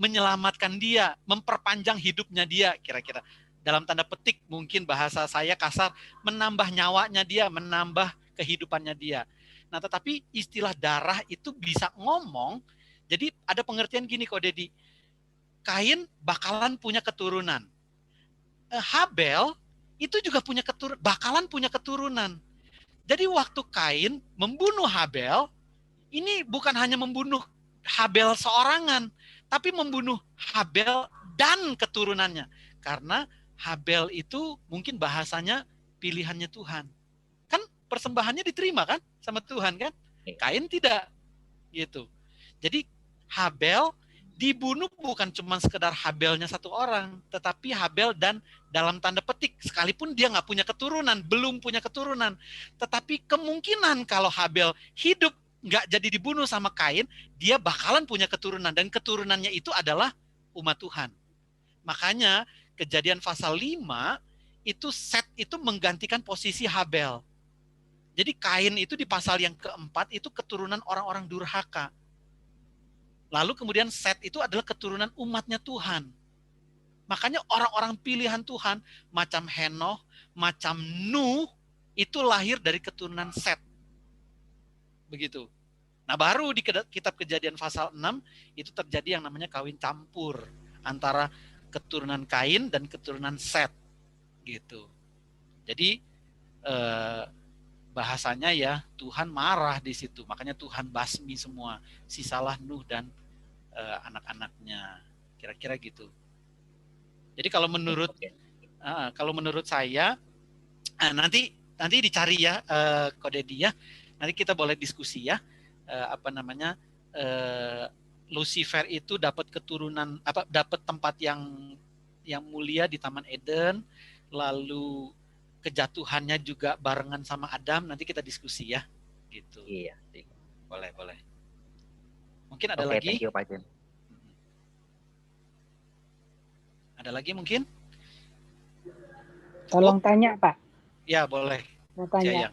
menyelamatkan dia, memperpanjang hidupnya dia, kira-kira. Dalam tanda petik, mungkin bahasa saya kasar, menambah nyawanya dia, menambah kehidupannya dia. Nah, tetapi istilah darah itu bisa ngomong. Jadi ada pengertian gini kok Dedi. Kain bakalan punya keturunan. Habel itu juga bakalan punya keturunan. Jadi waktu Kain membunuh Habel, ini bukan hanya membunuh Habel seorangan, tapi membunuh Habel dan keturunannya. Karena Habel itu mungkin bahasanya pilihannya Tuhan. Kan persembahannya diterima kan sama Tuhan kan? Kain tidak gitu. Jadi Habel dibunuh bukan cuma sekedar Habelnya satu orang, tetapi Habel dan dalam tanda petik, sekalipun dia nggak punya keturunan, belum punya keturunan, tetapi kemungkinan kalau Habel hidup nggak jadi dibunuh sama Kain, dia bakalan punya keturunan, dan keturunannya itu adalah umat Tuhan. Makanya Kejadian pasal 5 itu Set itu menggantikan posisi Habel. Jadi Kain itu di pasal yang keempat itu keturunan orang-orang durhaka. Lalu kemudian Set itu adalah keturunan umatnya Tuhan. Makanya orang-orang pilihan Tuhan macam Henoh, macam Nuh itu lahir dari keturunan Set. Begitu. Nah, baru di kitab Kejadian pasal 6 itu terjadi yang namanya kawin campur antara keturunan Kain dan keturunan Set gitu. Jadi bahasanya ya Tuhan marah di situ, makanya Tuhan basmi semua, sisalah Nuh dan anak-anaknya, kira-kira gitu. Jadi kalau menurut saya nanti dicari ya kode dia, nanti kita boleh diskusi ya. Lucifer itu dapat keturunan dapat tempat yang mulia di Taman Eden, lalu kejatuhannya juga barengan sama Adam. Nanti kita diskusi ya, gitu. Iya. Boleh. Mungkin ada lagi? Thank you, Pak Jem. Ada lagi mungkin? Tolong tanya, Pak. Ya, boleh. Mau tanya.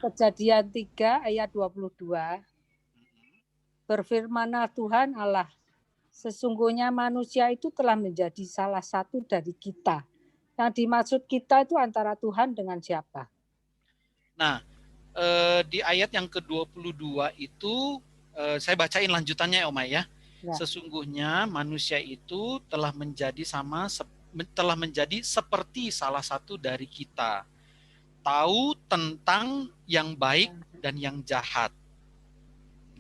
Kejadian 3 ayat 22. Berfirmanlah Tuhan Allah, sesungguhnya manusia itu telah menjadi salah satu dari kita. Yang dimaksud kita itu antara Tuhan dengan siapa? Nah, di ayat yang ke-22 itu, saya bacain lanjutannya ya Oma ya. Sesungguhnya manusia itu telah menjadi seperti salah satu dari kita. Tahu tentang yang baik dan yang jahat.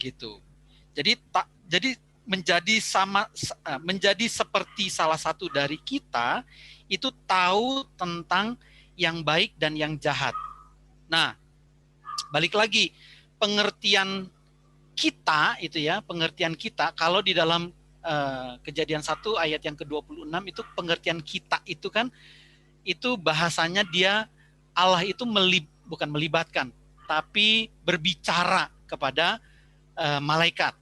Gitu. Jadi menjadi seperti salah satu dari kita itu tahu tentang yang baik dan yang jahat. Nah, balik lagi pengertian kita itu ya, pengertian kita kalau di dalam Kejadian 1 ayat yang ke-26 itu pengertian kita itu kan itu bahasanya Allah itu bukan melibatkan tapi berbicara kepada malaikat.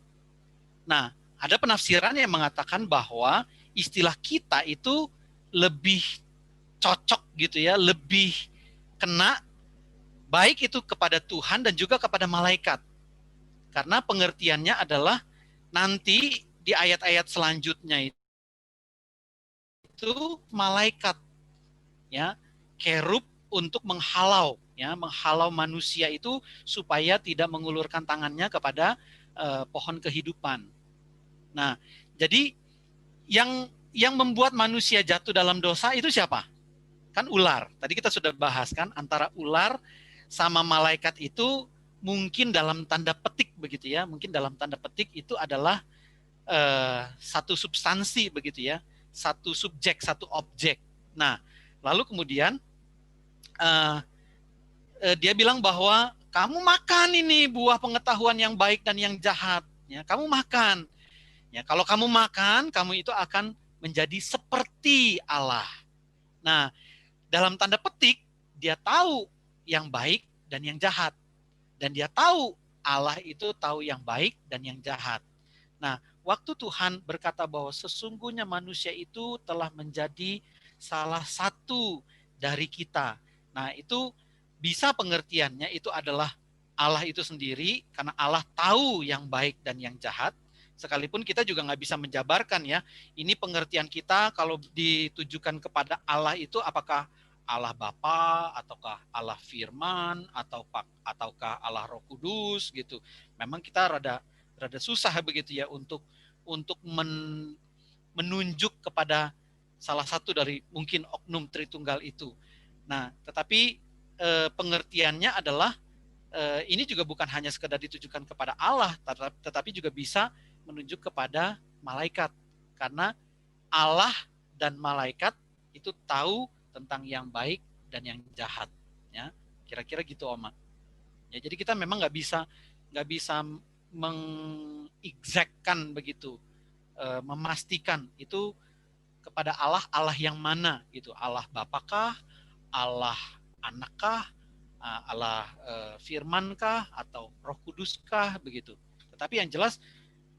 Nah, ada penafsiran yang mengatakan bahwa istilah kita itu lebih cocok gitu ya, lebih kena baik itu kepada Tuhan dan juga kepada malaikat. Karena pengertiannya adalah nanti di ayat-ayat selanjutnya itu malaikat ya, kerub untuk menghalau manusia itu supaya tidak mengulurkan tangannya kepada pohon kehidupan. Nah, jadi yang membuat manusia jatuh dalam dosa itu siapa? Kan ular. Tadi kita sudah bahas kan antara ular sama malaikat itu mungkin dalam tanda petik begitu ya. Mungkin dalam tanda petik itu adalah satu substansi begitu ya. Satu subjek, satu objek. Nah, lalu kemudian dia bilang bahwa kamu makan ini buah pengetahuan yang baik dan yang jahat. Ya, kamu makan. Ya, kalau kamu makan, kamu itu akan menjadi seperti Allah. Nah, dalam tanda petik, dia tahu yang baik dan yang jahat. Dan dia tahu Allah itu tahu yang baik dan yang jahat. Nah, waktu Tuhan berkata bahwa sesungguhnya manusia itu telah menjadi salah satu dari kita. Nah, itu bisa pengertiannya itu adalah Allah itu sendiri, karena Allah tahu yang baik dan yang jahat. Sekalipun kita juga nggak bisa menjabarkan ya, ini pengertian kita kalau ditujukan kepada Allah itu apakah Allah Bapa, ataukah Allah Firman, ataukah Allah Roh Kudus gitu. Memang kita rada susah begitu ya untuk menunjuk kepada salah satu dari mungkin oknum Tritunggal itu. Nah, tetapi pengertiannya adalah ini juga bukan hanya sekedar ditujukan kepada Allah, tetapi juga bisa menunjuk kepada malaikat. Karena Allah dan malaikat itu tahu tentang yang baik dan yang jahat. Ya, kira-kira gitu Oma. Ya, jadi kita memang nggak bisa mengexactkan begitu, memastikan itu kepada Allah yang mana gitu. Allah Bapakah, Allah Anakkah, Allah Firmankah, atau Roh Kuduskah begitu. Tetapi yang jelas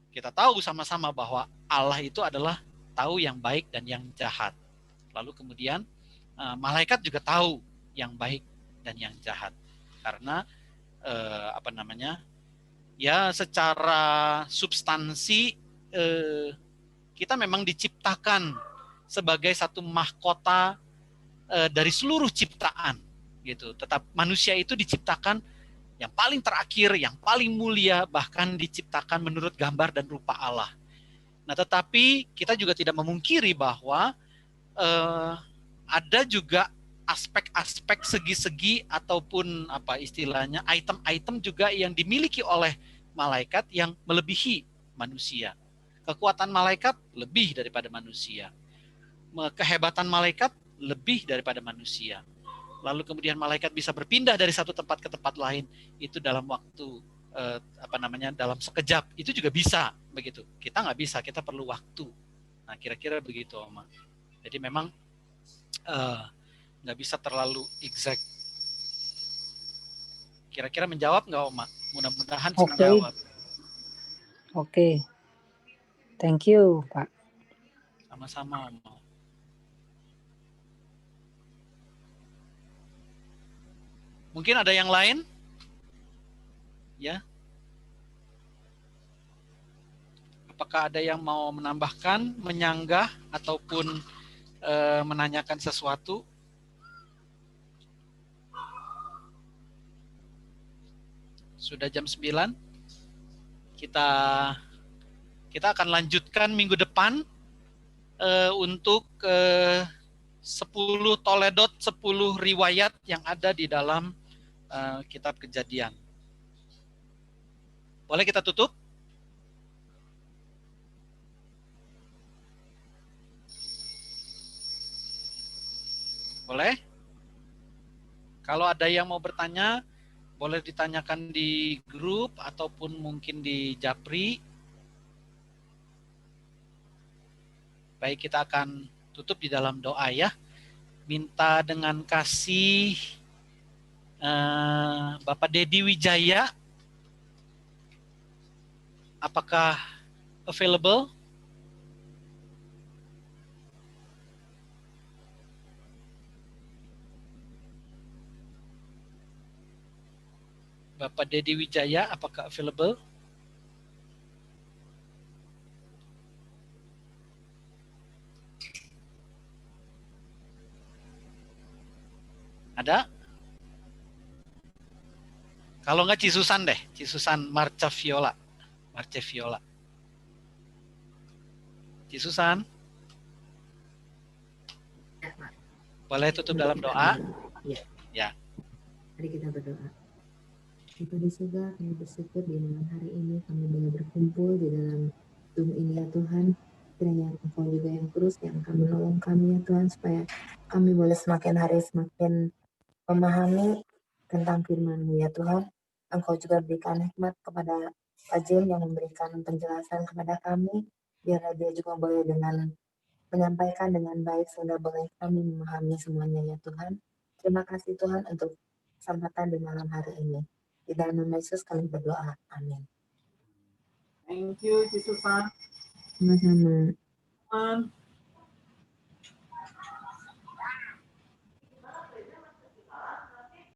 kita tahu sama-sama bahwa Allah itu adalah tahu yang baik dan yang jahat. Lalu kemudian malaikat juga tahu yang baik dan yang jahat. Karena ya secara substansi kita memang diciptakan sebagai satu mahkota dari seluruh ciptaan gitu. Tetap manusia itu diciptakan yang paling terakhir, yang paling mulia, bahkan diciptakan menurut gambar dan rupa Allah. Nah, tetapi kita juga tidak memungkiri bahwa ada juga aspek-aspek segi-segi ataupun apa istilahnya item-item juga yang dimiliki oleh malaikat yang melebihi manusia. Kekuatan malaikat lebih daripada manusia. Kehebatan malaikat lebih daripada manusia. Lalu kemudian malaikat bisa berpindah dari satu tempat ke tempat lain itu dalam waktu dalam sekejap, itu juga bisa begitu. Kita nggak bisa, kita perlu waktu. Nah, kira-kira begitu, Oma. Jadi memang nggak bisa terlalu exact. Kira-kira menjawab nggak, Oma? Mudah-mudahan sih menjawab. Oke. Thank you, Pak. Sama-sama, Oma. Mungkin ada yang lain? Ya. Apakah ada yang mau menambahkan, menyanggah, ataupun menanyakan sesuatu? Sudah jam 9. Kita akan lanjutkan minggu depan untuk 10 toledot, 10 riwayat yang ada di dalam kitab Kejadian. Boleh kita tutup? Boleh? Kalau ada yang mau bertanya, boleh ditanyakan di grup ataupun mungkin di Japri. Baik, kita akan tutup di dalam doa ya. Minta dengan kasih Bapak Dedi Wijaya, apakah available? Bapak Dedi Wijaya, apakah available? Ada? Kalau nggak Cisusan deh, Cisusan Marca Viola. Cisusan? Boleh tutup dalam doa? Ya. Mari kita berdoa. Bapa di surga, kami bersyukur di malam hari ini kami boleh berkumpul di dalam Zoom ini ya Tuhan. Kiranya Engkau juga yang terus yang akan menolong kami ya Tuhan, supaya kami boleh semakin hari semakin memahami tentang firman-Mu ya Tuhan. Engkau juga berikan hikmat kepada Pak Jem yang memberikan penjelasan kepada kami, biarlah dia juga boleh dengan menyampaikan dengan baik sehingga boleh kami memahami semuanya ya Tuhan. Terima kasih Tuhan untuk kesempatan di malam hari ini. Di dalam nama Yesus kami berdoa. Amin. Thank you, Cisusan. Sama-sama.